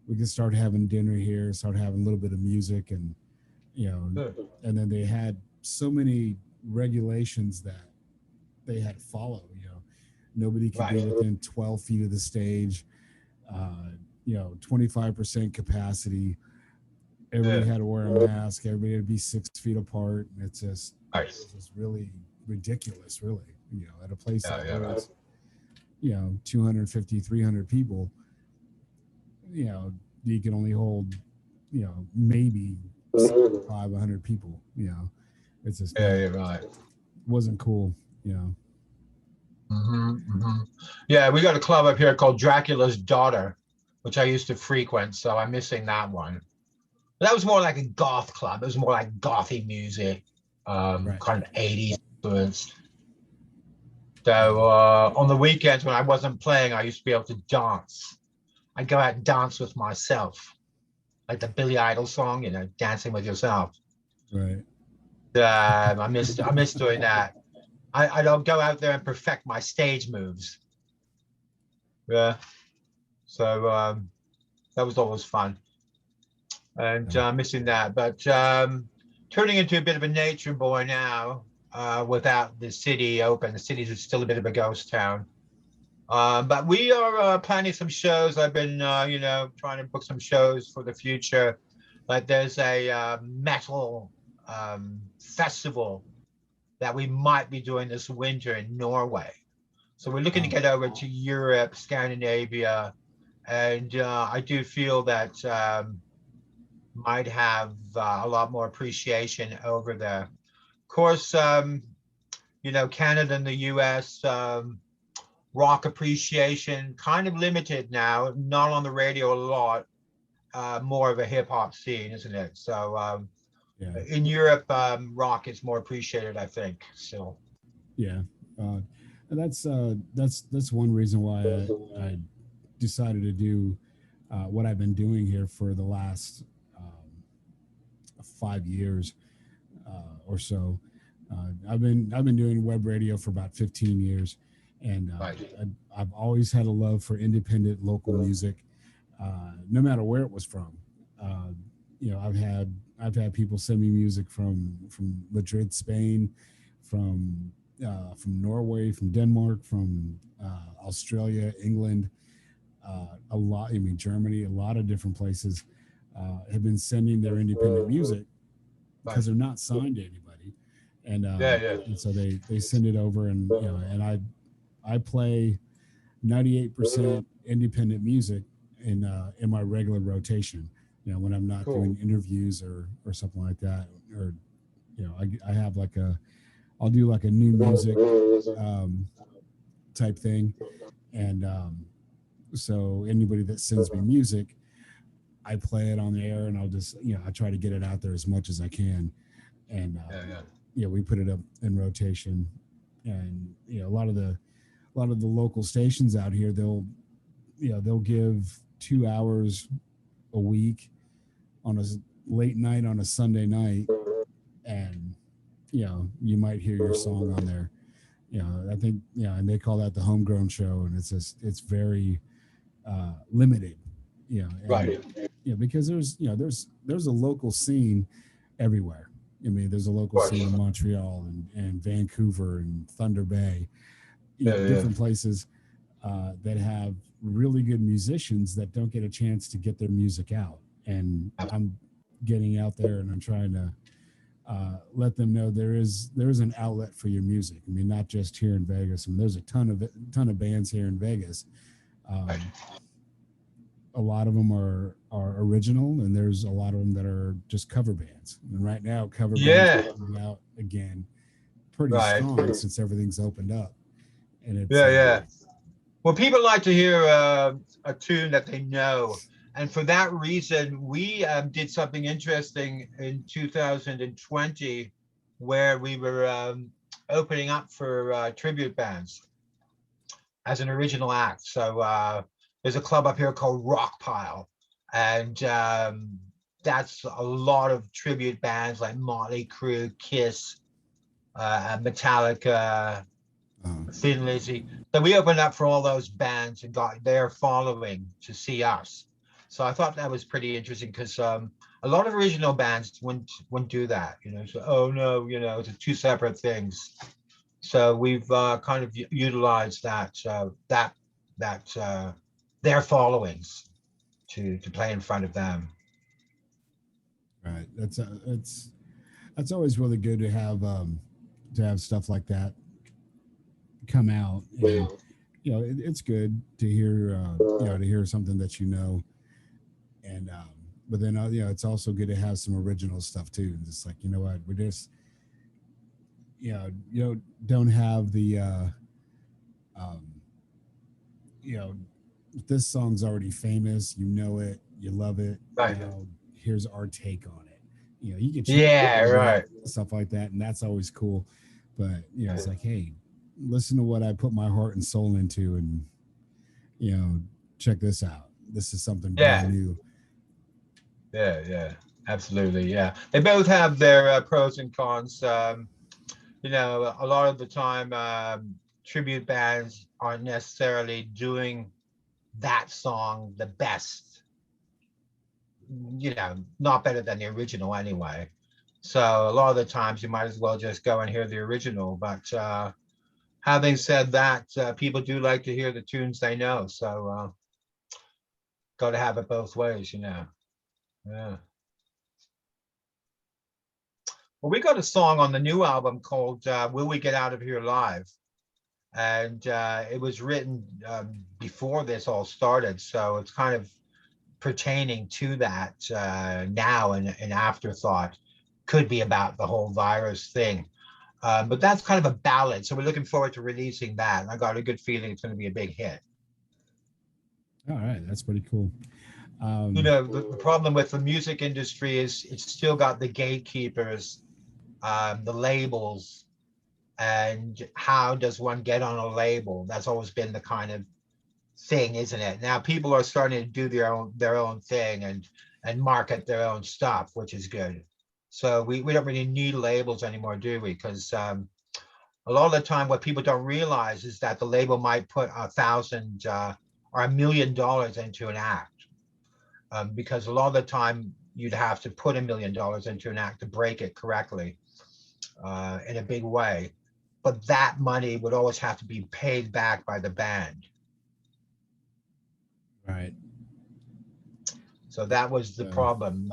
we can start having dinner here, start having a little bit of music, and you know, good. and then they had so many regulations that they had to follow. Nobody could be Right. within 12 feet of the stage. 25% capacity. Everybody Yeah. had to wear a mask. Everybody had to be 6 feet apart. And Nice. it's just really ridiculous, really. At a place Yeah, that yeah, right. holds, 250, 300 people, you can only hold, maybe 75, 100 people. It's just Yeah, not, yeah, right. wasn't cool. You know. Yeah, we got a club up here called Dracula's Daughter, which I used to frequent, so I'm missing that one. But that was more like a goth club. It was more like gothy music, Right. kind of 80s influenced. So Yeah. on the weekends when I wasn't playing, I used to be able to dance. I'd go out and dance with myself, like the Billy Idol song, dancing with yourself. Right. I miss doing that. I don't go out there and perfect my stage moves. Yeah. So that was always fun, and Yeah. missing that. But turning into a bit of a nature boy now, without the city open. The city is still a bit of a ghost town. But we are planning some shows. I've been, trying to book some shows for the future. Like there's a metal festival that we might be doing this winter in Norway. So we're looking to Wow. get over to Europe, Scandinavia, and I do feel that might have a lot more appreciation over there. Of course, Canada and the U.S. Rock appreciation kind of limited now, not on the radio a lot. More of a hip hop scene, isn't it? So Yeah. in Europe, rock is more appreciated, I think. So Yeah. Uh, and that's one reason why I decided to do what I've been doing here for the last 5 years or so. I've been doing web radio for about 15 years, and right, I've always had a love for independent local music, no matter where it was from. Uh, I've had people send me music from Madrid, Spain, from Norway, from Denmark, from Australia, England, a lot. I mean, Germany, a lot of different places have been sending their independent music right. because they're not signed to anybody, and Yeah, yeah. so they send it over, and and I play 98% independent music in my regular rotation. When I'm not Cool. doing interviews or something like that, or I have I'll do like a new music um, type thing, and so anybody that sends me music, I play it on the air, and I'll just I try to get it out there as much as I can, and Yeah, yeah. we put it up in rotation, and a lot of the local stations out here, they'll give 2 hours a week on a late night on a Sunday night, and you might hear your song on there. I think and they call that the homegrown show, and it's very limited, and Right. because there's a local scene everywhere. I mean, there's a Of local scene course. in Montreal and Vancouver and Thunder Bay, Yeah, yeah. different places that have really good musicians that don't get a chance to get their music out. And I'm getting out there, and I'm trying to let them know there is an outlet for your music. I mean, not just here in Vegas. I mean, there's a ton of bands here in Vegas. Right. A lot of them are original, and there's a lot of them that are just cover bands. And right now, cover bands are Yeah. coming out again pretty Right. strong since everything's opened up. And it's Yeah, yeah. Well, people like to hear a tune that they know. And for that reason, we did something interesting in 2020 where we were opening up for tribute bands as an original act. So there's a club up here called Rock Pile. And that's a lot of tribute bands like Motley Crue, Kiss, Metallica, Thin Lizzy. So we opened up for all those bands and got their following to see us. So I thought that was pretty interesting because a lot of original bands wouldn't do that, you know. So oh no, you know, it's two separate things. So we've kind of utilized their followings to play in front of them. Right. That's always really good to have stuff like that come out. And you know, it's good to hear you know, to hear something that you know. And but then you know, it's also good to have some original stuff too. And just like, you know what, we're just, you know, don't have the um you know, this song's already famous, you know it, you love it, Right. you know, here's our take on it. You know, you get Yeah, right. stuff like that, and that's always cool. But you know, it's like, hey, listen to what I put my heart and soul into, and you know, check this out. This is something Yeah. brand new. Yeah, absolutely. Yeah, they both have their pros and cons. You know, a lot of the time, tribute bands aren't necessarily doing that song the best. You know, not better than the original anyway. So a lot of the times, you might as well just go and hear the original. But having said that, people do like to hear the tunes they know. So got to have it both ways, you know. Yeah. Well, we got a song on the new album called Will We Get Out of Here Live? And it was written before this all started. So it's kind of pertaining to that now and an afterthought. Could be about the whole virus thing. But that's kind of a ballad. So we're looking forward to releasing that. And I got a good feeling it's going to be a big hit. All right, that's pretty cool. You know, the problem with the music industry is it's still got the gatekeepers, the labels, and how does one get on a label? That's always been the kind of thing, isn't it? Now people are starting to do their own thing and market their own stuff, which is good. So we don't really need labels anymore, do we? Because a lot of the time what people don't realize is that the label might put $1,000 or $1 million into an act. Because a lot of the time you'd have to put $1 million into an act to break it correctly in a big way. But that money would always have to be paid back by the band. Right. So that was the problem.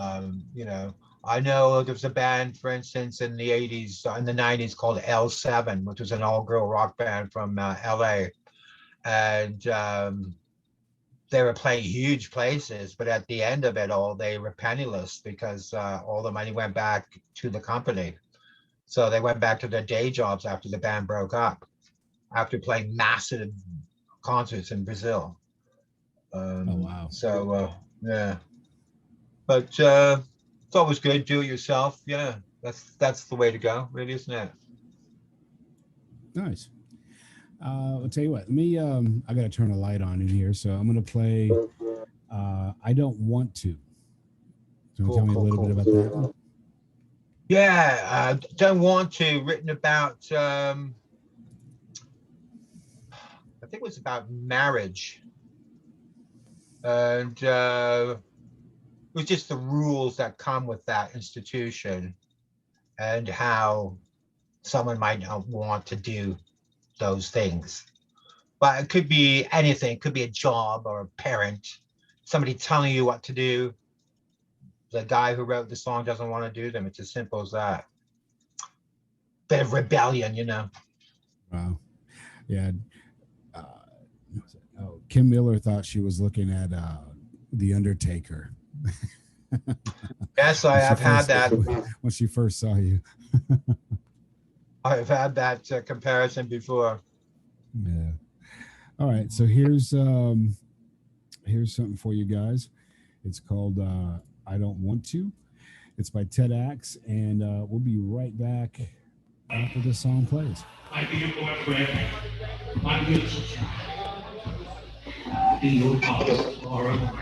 You know, I know there was a band, for instance, in the 80s, in the 90s called L7, which was an all-girl rock band from LA. And they were playing huge places, but at the end of it all, they were penniless because all the money went back to the company. So they went back to their day jobs after the band broke up, after playing massive concerts in Brazil. Oh wow. So yeah, but it's always good. Do it yourself. Yeah, that's the way to go, really, isn't it? Nice. I'll tell you what. Let me. I got to turn a light on in here, so I'm gonna play. I don't want to. So Cool, tell me a cool, little bit cool. about that. Yeah, don't want to. Written about. I think it was about marriage, and it was just the rules that come with that institution, and how someone might not want to do those things. But it could be anything. It could be a job or a parent, somebody telling you what to do. The guy who wrote the song doesn't want to do them. It's as simple as that. Bit of rebellion, you know. Wow. Yeah. Oh, Kim Miller thought she was looking at The Undertaker. Yes, I have had that. When she first saw you. I've had that comparison before. Yeah. All right, so here's something for you guys. It's called "I Don't Want to." It's by Ted Axe, and we'll be right back after this song plays. My beautiful friend, my beautiful child, be your father forevermore.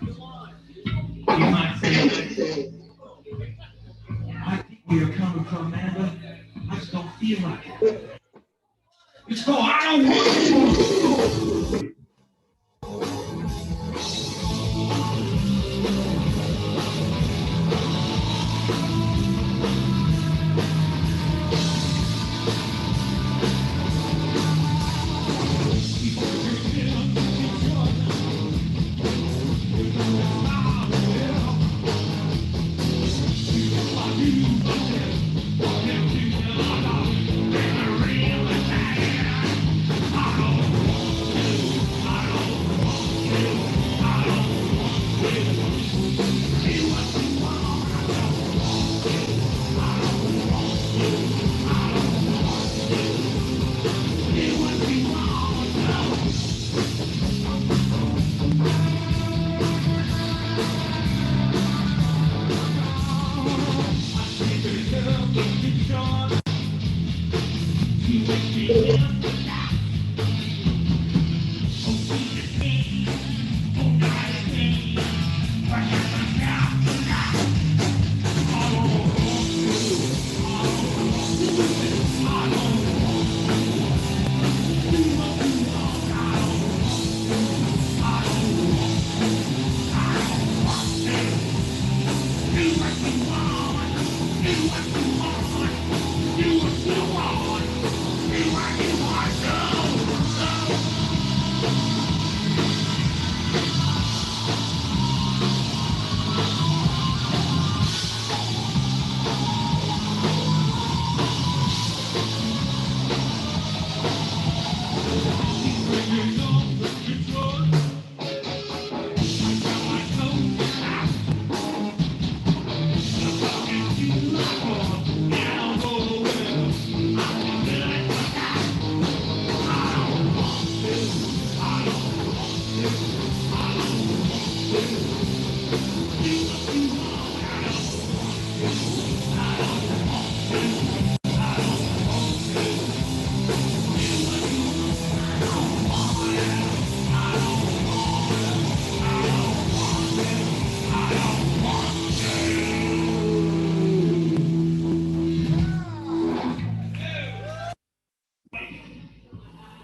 You might say, I think where you're coming from, man, but I just don't feel like it. It's called I don't want to.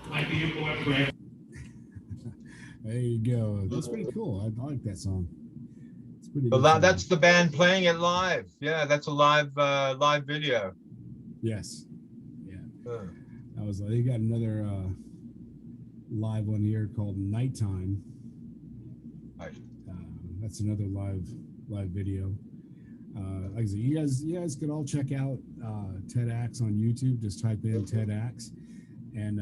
My beautiful friend. There you go. That's pretty cool. I like that song. It's a pretty But good song. that's the band playing it live. Yeah, that's a live video. Yes. Yeah. Uh, I was like, you got another live one here called Nighttime. right. Uh, that's another live video. Like I said, you guys could all check out Ted Axe on YouTube. Just type in Ted Axe, and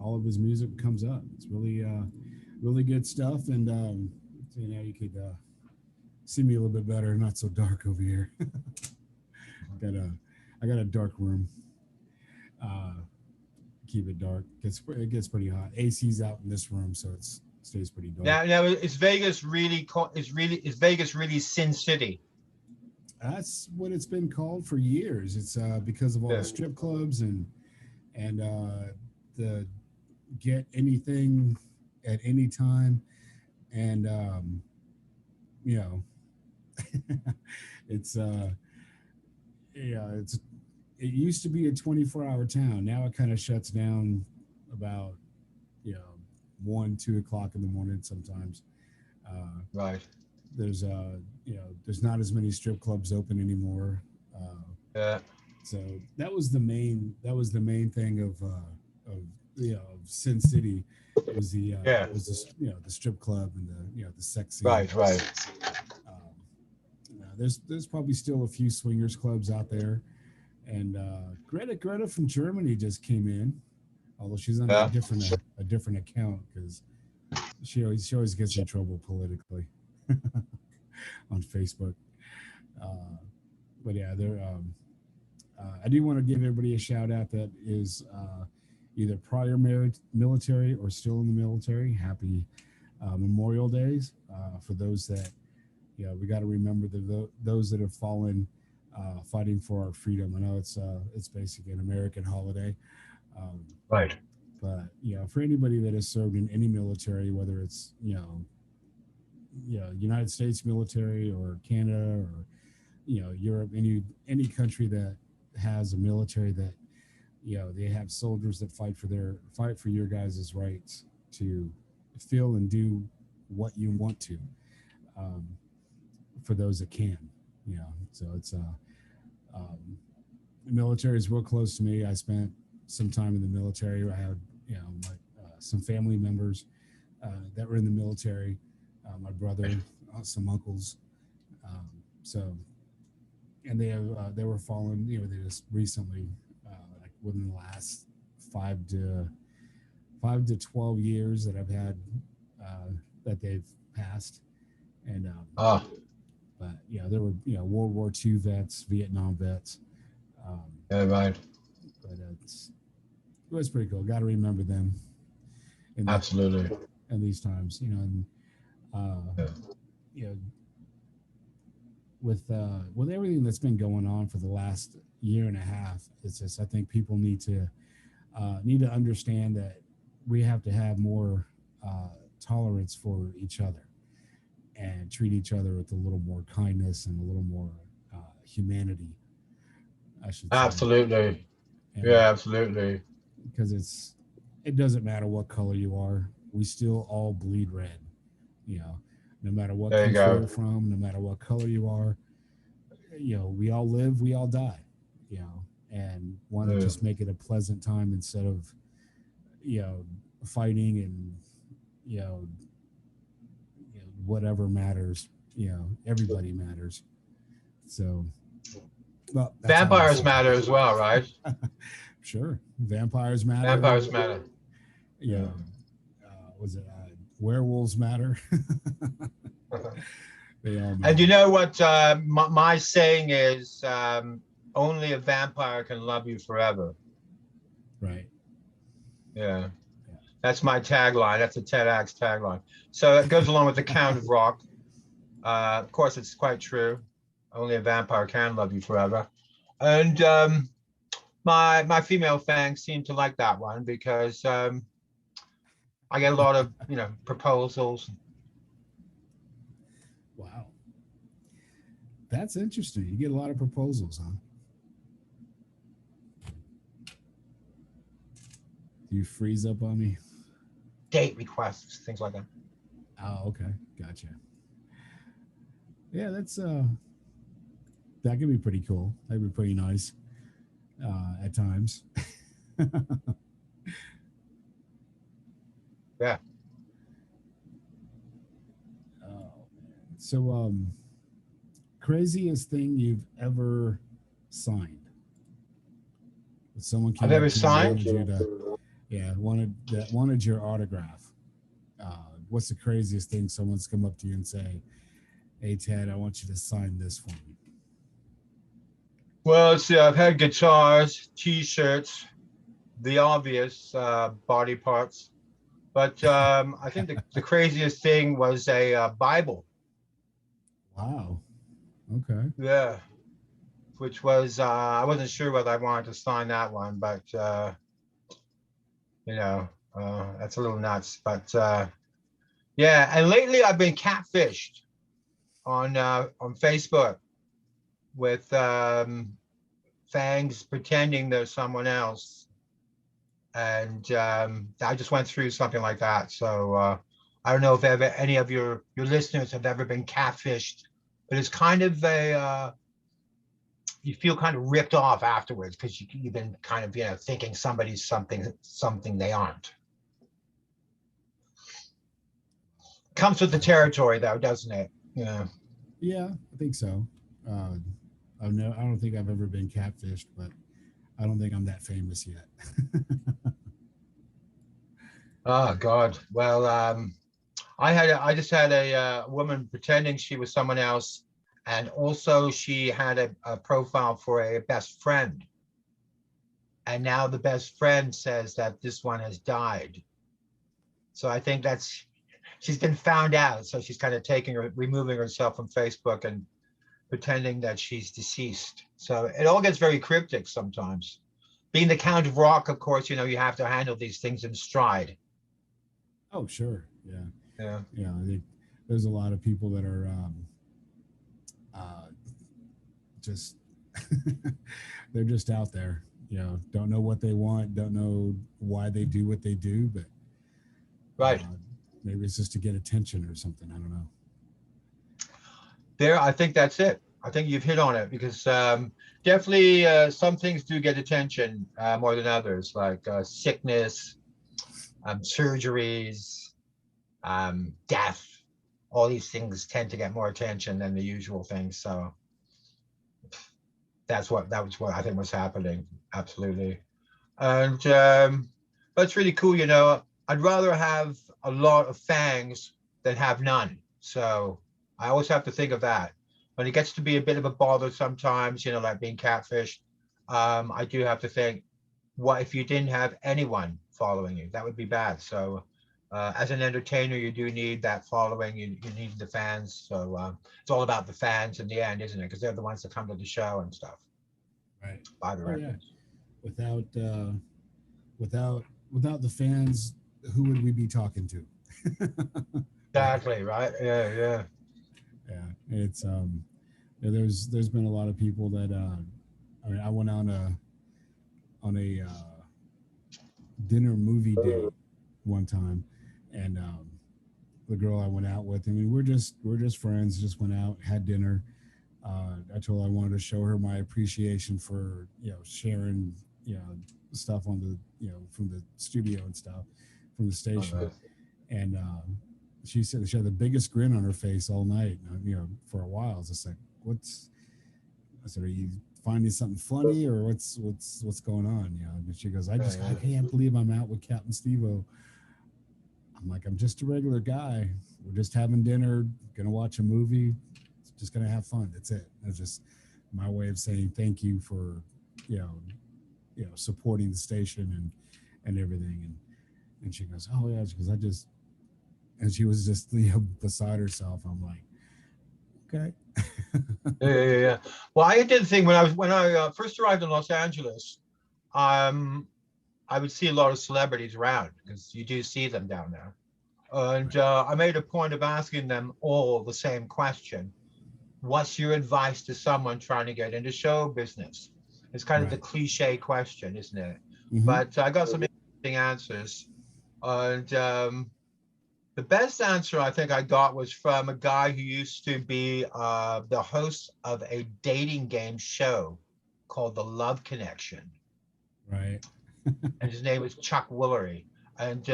all of his music comes up. It's really good stuff. And so now you could see me a little bit better, not so dark over here. I got a dark room. Uh, Keep it dark. It gets pretty hot. AC's out in this room, so it stays pretty dark. Now is Vegas really is Vegas really Sin City? That's what it's been called for years. It's because of all Yeah. the strip clubs and the get anything at any time, and you know, it's yeah, it used to be a 24-hour town. Now it kind of shuts down about 1, 2 o'clock in the morning sometimes. Right. There's there's not as many strip clubs open anymore. Yeah. So that was the main thing of of Sin City was the Yeah. was the strip club and the sex scene. Right. Right. There's probably still a few swingers clubs out there, and Greta from Germany just came in, although she's under Yeah. a different account because she always gets in trouble politically on Facebook. Uh, but yeah, they're I do want to give everybody a shout out that is either prior military or still in the military. Happy Memorial Days for those that, we got to remember those that have fallen fighting for our freedom. I know it's basically an American holiday. Um, Right. but for anybody that has served in any military, whether it's United States military or Canada or Europe, any country that has a military that they have soldiers that fight for your guys' rights to feel and do what you want to, um, for those that can. So it's the military is real close to me. I spent some time in the military. I had some family members that were in the military. My brother, some uncles. So, and they were fallen. They just recently, like within the last 5 to 12 years that I've had that they've passed, and Ah, but there were World War II vets, Vietnam vets. yeah, right. But it was pretty cool. Got to remember them in Absolutely. in these times, and Yeah. you know, with everything that's been going on for the last year and a half, it's just I think people need to understand that we have to have more tolerance for each other and treat each other with a little more kindness and a little more humanity, I should say. Absolutely. And Yeah, absolutely. because it doesn't matter what color you are, we still all bleed red. No matter what There you country go. you're from, no matter what color you are, we all live, we all die. And want to Yeah. just make it a pleasant time instead of fighting and you know, whatever matters. Everybody matters. So, well, that's all I Vampires say. matter as well, right? Sure, vampires matter. Vampires matter. Yeah. Was it werewolves matter? They all matter. And you know what my saying is, only a vampire can love you forever. Right. Yeah. That's my tagline. That's a TEDx tagline. So it goes along with the Count of Rock. Of course, it's quite true. Only a vampire can love you forever. And my female fans seem to like that one because I get a lot of proposals. Wow. That's interesting. You get a lot of proposals, huh? Do you freeze up on me? Date requests, things like that. Oh, okay. Gotcha. Yeah, that's that could be pretty cool. That'd be pretty nice at times. Yeah. Oh, so craziest thing you've ever signed? Someone came I've ever up to you and signed? wanted you to, wanted your autograph. What's the craziest thing someone's come up to you and say, "Hey Ted, I want you to sign this for me"? Well, see, I've had guitars, T-shirts, the obvious body parts, but I think the craziest thing was a Bible. Wow. Okay. Yeah, which was I wasn't sure whether I wanted to sign that one, but that's a little nuts. But yeah, and lately I've been catfished on Facebook with fangs pretending they're someone else, and I just went through something like that. So I don't know if any of your listeners have ever been catfished, but it's kind of you feel kind of ripped off afterwards because you've been kind of thinking somebody's something they aren't. Comes with the territory though, doesn't it? Yeah, I think so. I don't think I've ever been catfished, but I don't think I'm that famous yet. Oh God. Well, I just had a woman pretending she was someone else, and also she had a profile for a best friend, and now the best friend says that this one has died. So I think she's been found out. So she's kind of removing herself from Facebook and pretending that she's deceased. So it all gets very cryptic sometimes. Being the Count of Rock, of course, you have to handle these things in stride. Oh, sure. Yeah. Yeah. Yeah. I think there's a lot of people that are just, they're just out there, don't know what they want, don't know why they do what they do, but right. Maybe it's just to get attention or something. I don't know. I think that's it. I think you've hit on it, because definitely some things do get attention more than others, like sickness, surgeries, death. All these things tend to get more attention than the usual things. So that was what I think was happening. Absolutely. And but it's really cool. I'd rather have a lot of fangs than have none. So I always have to think of that. When it gets to be a bit of a bother sometimes, like being catfished, I do have to think, what if you didn't have anyone following you? That would be bad. So as an entertainer, you do need that following. You need the fans. So it's all about the fans in the end, isn't it? Because they're the ones that come to the show and stuff. Right. Buy the records. Yeah. Without the fans, who would we be talking to? Exactly. Right. Yeah. It's there's been a lot of people that I went on a dinner movie date one time, and the girl I went out with, we're just friends, just went out, had dinner. I told her I wanted to show her my appreciation for sharing stuff on the from the studio and stuff from the station. Oh, nice. And she said she had the biggest grin on her face all night. For a while, I was just like, I said, are you finding something funny, or what's going on? And she goes, I can't believe I'm out with Captain Steve-O. I'm like, I'm just a regular guy. We're just having dinner, gonna watch a movie, just gonna have fun. That's it. That's just my way of saying thank you for supporting the station and everything. And she goes, oh yeah, because and she was just beside herself. I'm like, okay. Yeah. Well, I did the thing when I first arrived in Los Angeles. I would see a lot of celebrities around, because you do see them down there. And I made a point of asking them all the same question: what's your advice to someone trying to get into show business? It's kind of the cliche question, isn't it? Mm-hmm. But I got some interesting answers. And the best answer I think I got was from a guy who used to be the host of a dating game show called The Love Connection. Right. And his name was Chuck Woolery. And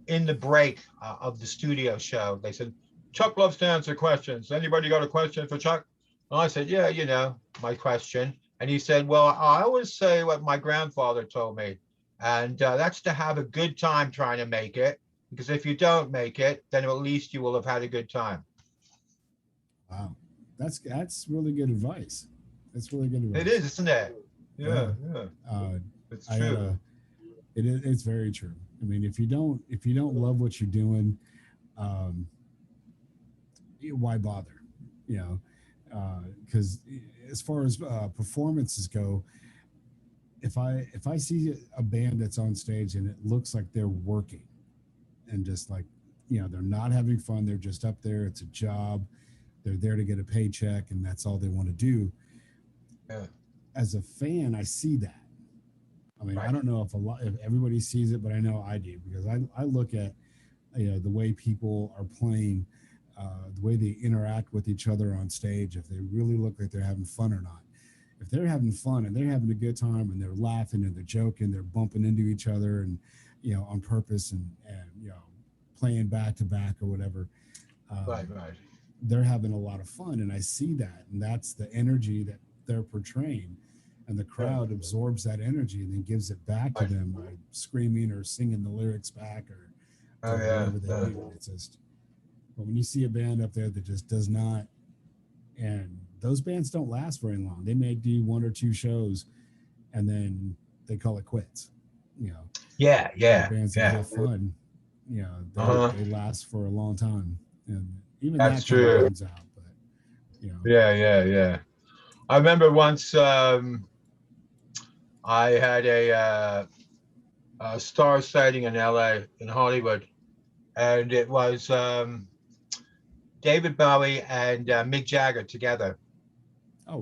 in the break of the studio show, they said, Chuck loves to answer questions. Anybody got a question for Chuck? And I said, yeah, my question. And he said, well, I always say what my grandfather told me. And that's to have a good time trying to make it. Because if you don't make it, then at least you will have had a good time. Wow. That's really good advice. That's really good advice. It is, isn't it? Yeah. It's true. It's very true. I mean, if you don't love what you're doing, why bother? Because as far as performances go, if I see a band that's on stage and it looks like they're working, and just like they're not having fun, they're just up there, it's a job, they're there to get a paycheck, and that's all they want to do. Yeah. As a fan, I see that. I mean, I don't know if everybody sees it, but I know I do, because I look at the way people are playing, the way they interact with each other on stage, if they really look like they're having fun or not. If they're having fun and they're having a good time and they're laughing and they're joking, they're bumping into each other and on purpose and playing back to back or whatever. Right. They're having a lot of fun, and I see that, and that's the energy that they're portraying, and the crowd absorbs that energy and then gives it back to them by screaming or singing the lyrics back or whatever they do. It's just, but when you see a band up there that just does not, and those bands don't last very long. They may do one or two shows and then they call it quits. You know, Yeah, the yeah, bands that yeah. have fun, you know, Uh-huh. they last for a long time, and even That's that kind of true. burns out. But you know, Yeah, yeah, yeah. I remember once I had a star sighting in LA, in Hollywood, and it was David Bowie and Mick Jagger together, oh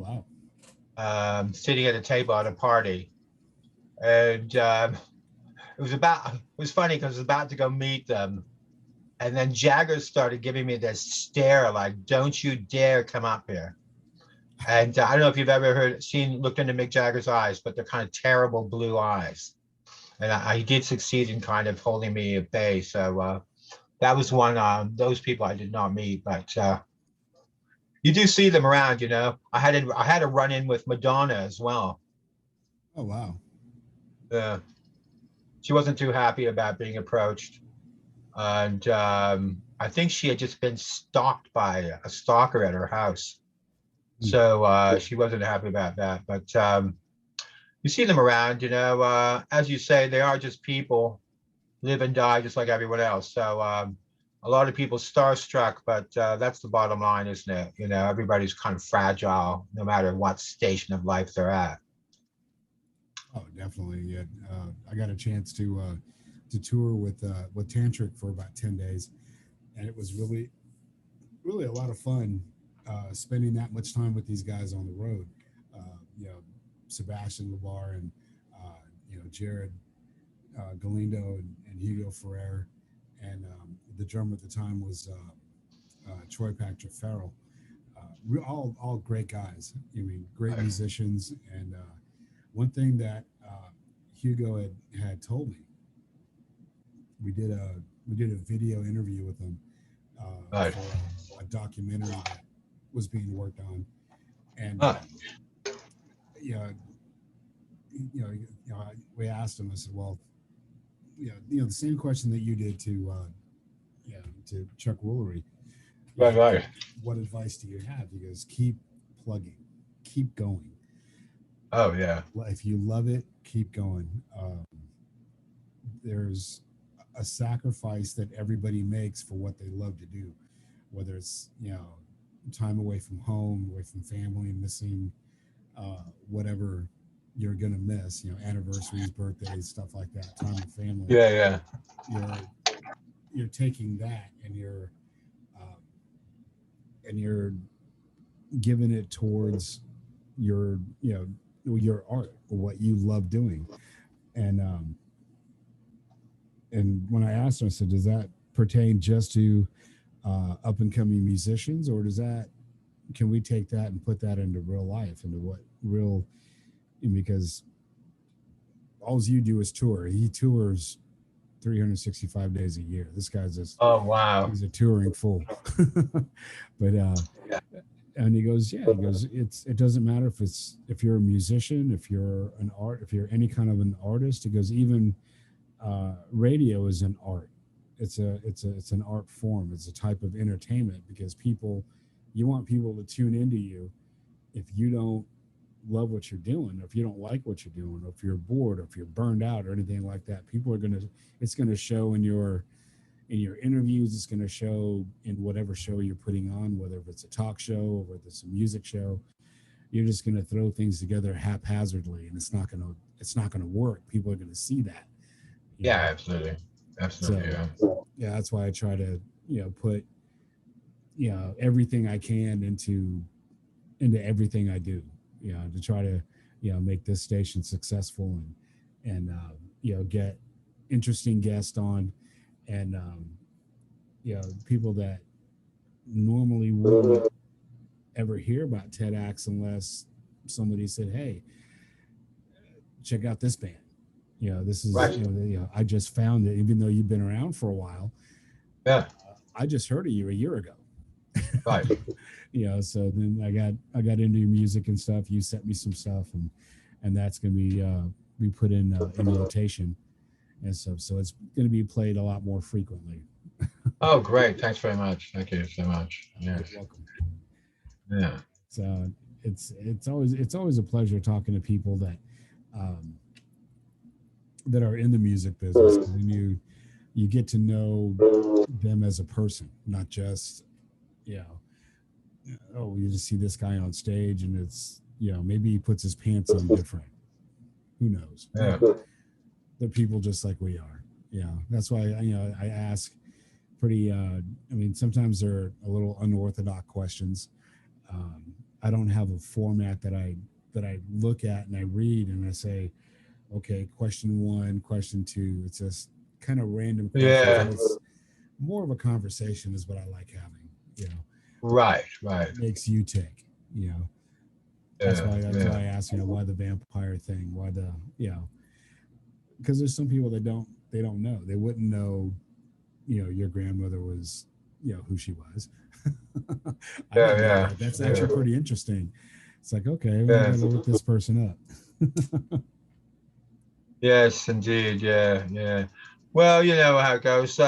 wow, sitting at a table at a party. And it was funny because I was about to go meet them. And then Jagger started giving me this stare like, don't you dare come up here. And I don't know if you've ever looked into Mick Jagger's eyes, but they're kind of terrible blue eyes. And he did succeed in kind of holding me at bay. So that was one those people I did not meet, but you do see them around. I had a run in with Madonna as well. oh wow, Uh, she wasn't too happy about being approached, and I think she had just been stalked by a stalker at her house. Hmm. So she wasn't happy about that. But you see them around. As you say, they are just people, live and die just like everyone else. So a lot of people starstruck, but that's the bottom line, isn't it? Everybody's kind of fragile, no matter what station of life they're at. Oh definitely. Yeah, I got a chance to tour with Tantric for about 10 days, and it was really a lot of fun spending that much time with these guys on the road. You know, Sebastian Labar and Jared Galindo and Hugo Ferrer, and the drummer at the time was Troy Patrick Farrell. All great guys. I mean, great musicians. And one thing that Hugo had told me, we did a video interview with him Right. for a documentary that was being worked on, and Huh. you know, we asked him. I said, well, the same question that you did to Chuck Woolery. Right, right. What advice do you have? He goes, keep plugging, keep going. Oh, yeah. If you love it, keep going. There's a sacrifice that everybody makes for what they love to do, whether it's time away from home, away from family, missing whatever you're gonna miss, anniversaries, birthdays, stuff like that, time with family. Yeah, yeah. You're taking that um, and you're giving it towards your art, or what you love doing. And when I asked him, I said, does that pertain just to up and coming musicians, or can we take that and put that into real life, into what real, because all you do is tour. He tours 365 days a year. This guy's just, Oh, wow. he's a touring fool. But Yeah. and he goes, it doesn't matter if you're a musician, if you're any kind of an artist. He goes, even radio is an art. It's an art form. It's a type of entertainment, because you want people to tune into you. If you don't love what you're doing, or if you don't like what you're doing, or if you're bored, or if you're burned out, or anything like that, it's gonna show in your interviews. It's gonna show in whatever show you're putting on, whether it's a talk show or whether it's a music show. You're just gonna throw things together haphazardly, and it's not gonna work. People are gonna see that. Yeah, absolutely. Absolutely. Yeah, that's why I try to put everything I can into everything I do, to try to make this station successful, and get interesting guests on, and people that normally wouldn't ever hear about TED Acts unless somebody said, hey, check out this band. This is Right. I just found it, even though you've been around for a while. Yeah. I just heard of you a year ago. Right. So then I got into your music and stuff. You sent me some stuff, and that's gonna be put in rotation and stuff. So it's gonna be played a lot more frequently. Oh, great. Thanks very much. Thank you so much. Yeah. You're welcome. Yeah. So it's always a pleasure talking to people that um, that are in the music business. When you get to know them as a person, not just you know, oh, you just see this guy on stage and it's maybe he puts his pants on different. Who knows? Yeah. They're people just like we are. That's why I ask pretty. I mean, sometimes they're a little unorthodox questions. I don't have a format that I look at and I read and I say, okay, question one, question two. It's just kind of random questions. Yeah. And it's more of a conversation is what I like having. Right. Right. What makes you tick? That's Yeah. why I Yeah. ask, why the vampire thing, why the because there's some people that don't know. They wouldn't know, your grandmother was, who she was. I Yeah. didn't know Yeah. that. That's Yeah. actually pretty interesting. It's like, okay, well, I Yeah. gotta look this person up. Yes, indeed. Yeah. Yeah. Well, you know how it goes.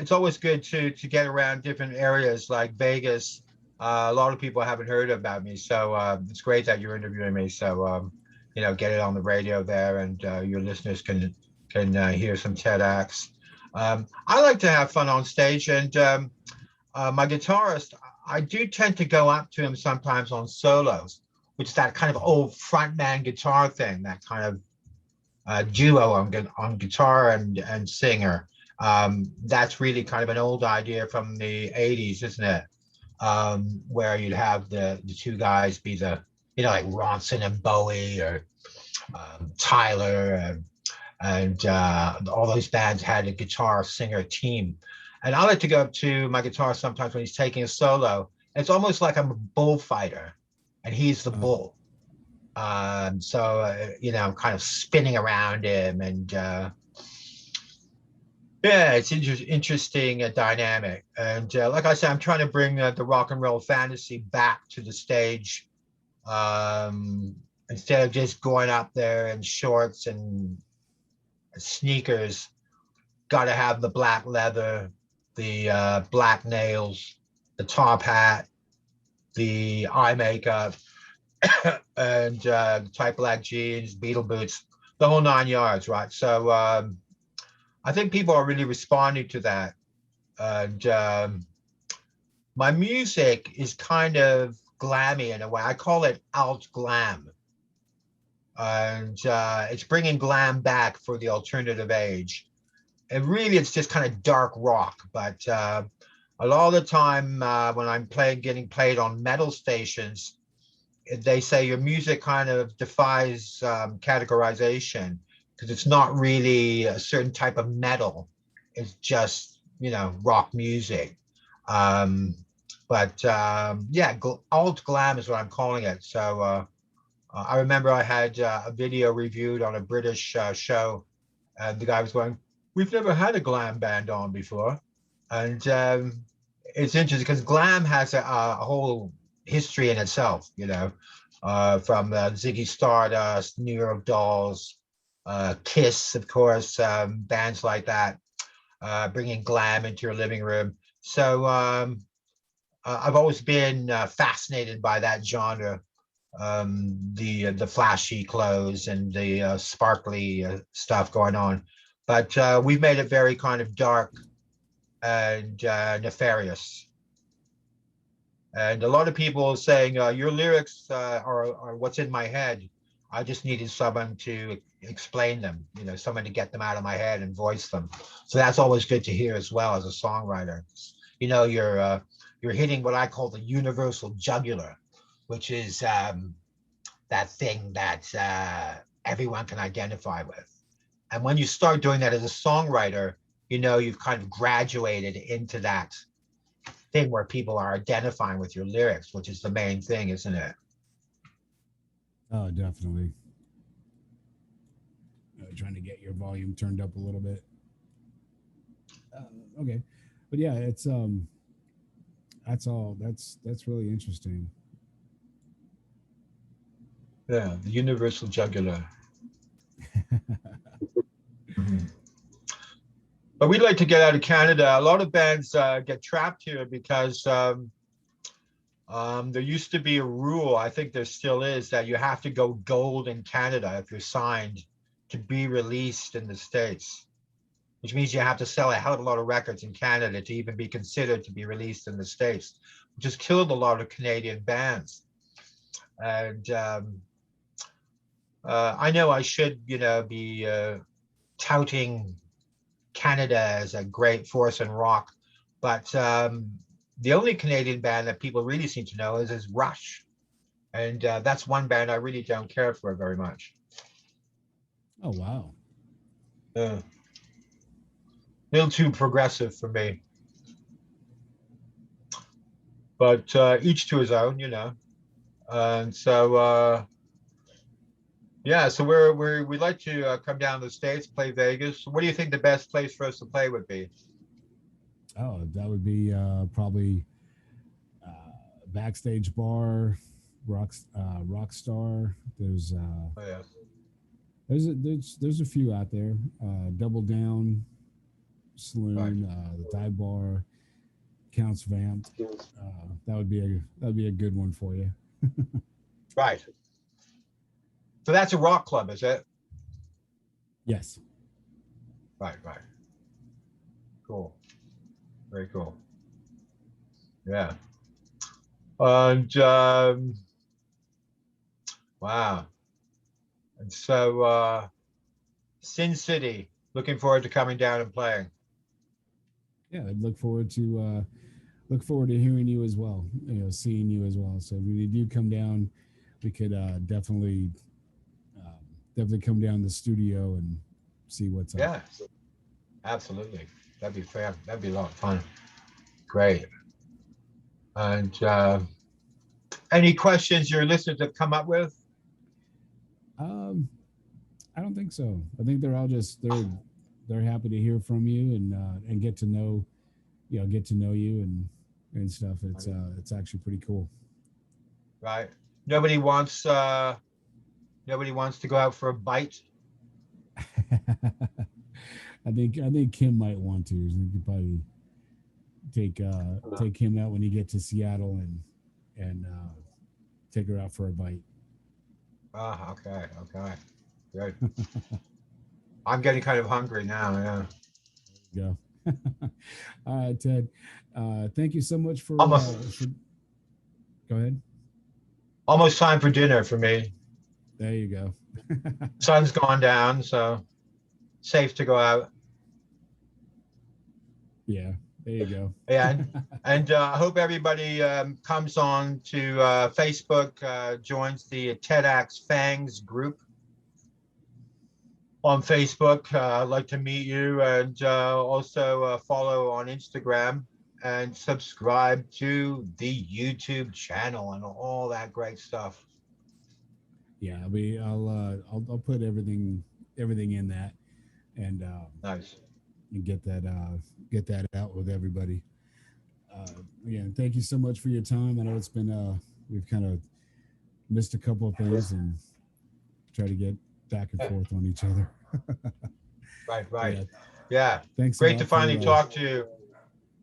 It's always good to get around different areas like Vegas. A lot of people haven't heard about me, so it's great that you're interviewing me. So get it on the radio there, and your listeners can hear some TEDx. I like to have fun on stage, and my guitarist, I do tend to go up to him sometimes on solos, which is that kind of old frontman guitar thing, that kind of duo on guitar and singer. That's really kind of an old idea from the 80s, isn't it? Where you'd have the two guys be like Ronson and Bowie, or Tyler, and all those bands had a guitar singer team. And I like to go up to my guitar sometimes when he's taking a solo. It's almost like I'm a bullfighter and he's the bull. I'm kind of spinning around him, and yeah, it's interesting dynamic. And like I said, I'm trying to bring the rock and roll fantasy back to the stage, instead of just going up there in shorts and sneakers. Got to have the black leather, the black nails, the top hat, the eye makeup, and tight black jeans, beetle boots, the whole 9 yards, right? So I think people are really responding to that. And my music is kind of glammy in a way. I call it alt glam. And it's bringing glam back for the alternative age. And really, it's just kind of dark rock. But a lot of the time when I'm getting played on metal stations, they say your music kind of defies categorization, because it's not really a certain type of metal. It's just, rock music. But alt glam is what I'm calling it. So I remember I had a video reviewed on a British show, and the guy was going, "We've never had a glam band on before." And it's interesting because glam has a whole history in itself, from Ziggy Stardust, New York Dolls, Kiss, of course, bands like that, bringing glam into your living room. So I've always been fascinated by that genre, the flashy clothes and the sparkly stuff going on. But we've made it very kind of dark and nefarious. And a lot of people are saying your lyrics are what's in my head. I just needed someone to explain them, someone to get them out of my head and voice them. So that's always good to hear as well as a songwriter. You're hitting what I call the universal jugular, which is that thing that everyone can identify with. And when you start doing that as a songwriter, you've kind of graduated into that thing where people are identifying with your lyrics, which is the main thing, isn't it? Oh, definitely. Trying to get your volume turned up a little bit. Okay, but yeah, it's that's all. That's really interesting. Yeah, the universal jugular. Mhm. But we'd like to get out of Canada. A lot of bands get trapped here because There used to be a rule, I think there still is, that you have to go gold in Canada if you're signed to be released in the States, which means you have to sell a hell of a lot of records in Canada to even be considered to be released in the States, which has killed a lot of Canadian bands. And I know I should, be touting Canada as a great force in rock, but the only Canadian band that people really seem to know is Rush. And that's one band I really don't care for very much. Oh, wow. A little too progressive for me. But each to his own, And so, yeah, so we'd like to come down to the States, play Vegas. What do you think the best place for us to play would be? Oh, that would be probably Backstage Bar, Rockstar. Oh, yeah. There's a few out there. Double Down, Saloon, the Dive Bar, Counts Vamped. That'd be a good one for you. Right. So that's a rock club, is it? Yes. Right. Cool. Very cool. Yeah. And wow. And so Sin City, looking forward to coming down and playing. Yeah, I'd look forward to hearing you as well. Seeing you as well. So when you do come down, we could definitely come down to the studio and see what's up. Yeah, absolutely. That'd be fair. That'd be a lot of fun. Great. And any questions your listeners have come up with? I don't think so. I think they're all just they're happy to hear from you and get to know you and stuff. It's actually pretty cool. Right. Nobody wants to go out for a bite. I think Kim might want to. You could probably take him out when you get to Seattle and take her out for a bite. Ah, okay. Good. I'm getting kind of hungry now. Yeah. Go. All right, Ted. Thank you so much for. Go ahead. Almost time for dinner for me. There you go. Sun's gone down, so safe to go out. Yeah, there you go. Yeah, and I hope everybody comes on to Facebook, joins the TEDx Fangs group on Facebook. I'd like to meet you, and also follow on Instagram and subscribe to the YouTube channel and all that great stuff. Yeah, I'll put everything in that, and Nice. and get that out with everybody. Again, thank you so much for your time. I know it's been we've kind of missed a couple of things and try to get back and forth on each other. Right. Yeah. Thanks. Great to finally talk to you.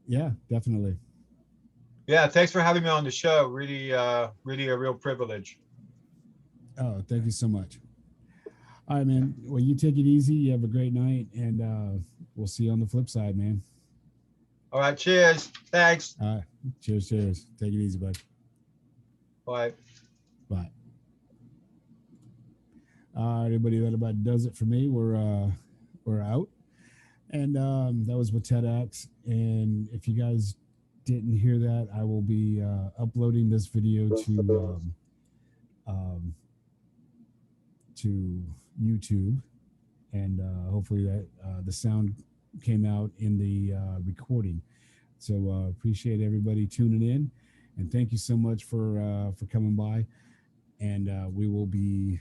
Yeah, definitely. Yeah, thanks for having me on the show. Really a real privilege. Oh, thank you so much. All right, man. Well, you take it easy. You have a great night, and we'll see you on the flip side, man. All right, cheers. Thanks. All right. Cheers. Take it easy, bud. Bye. Bye. All right, everybody. That about does it for me. We're out, and that was with TEDx. And if you guys didn't hear that, I will be uploading this video to YouTube, and hopefully that the sound came out in the recording. So appreciate everybody tuning in, and thank you so much for coming by. And we will be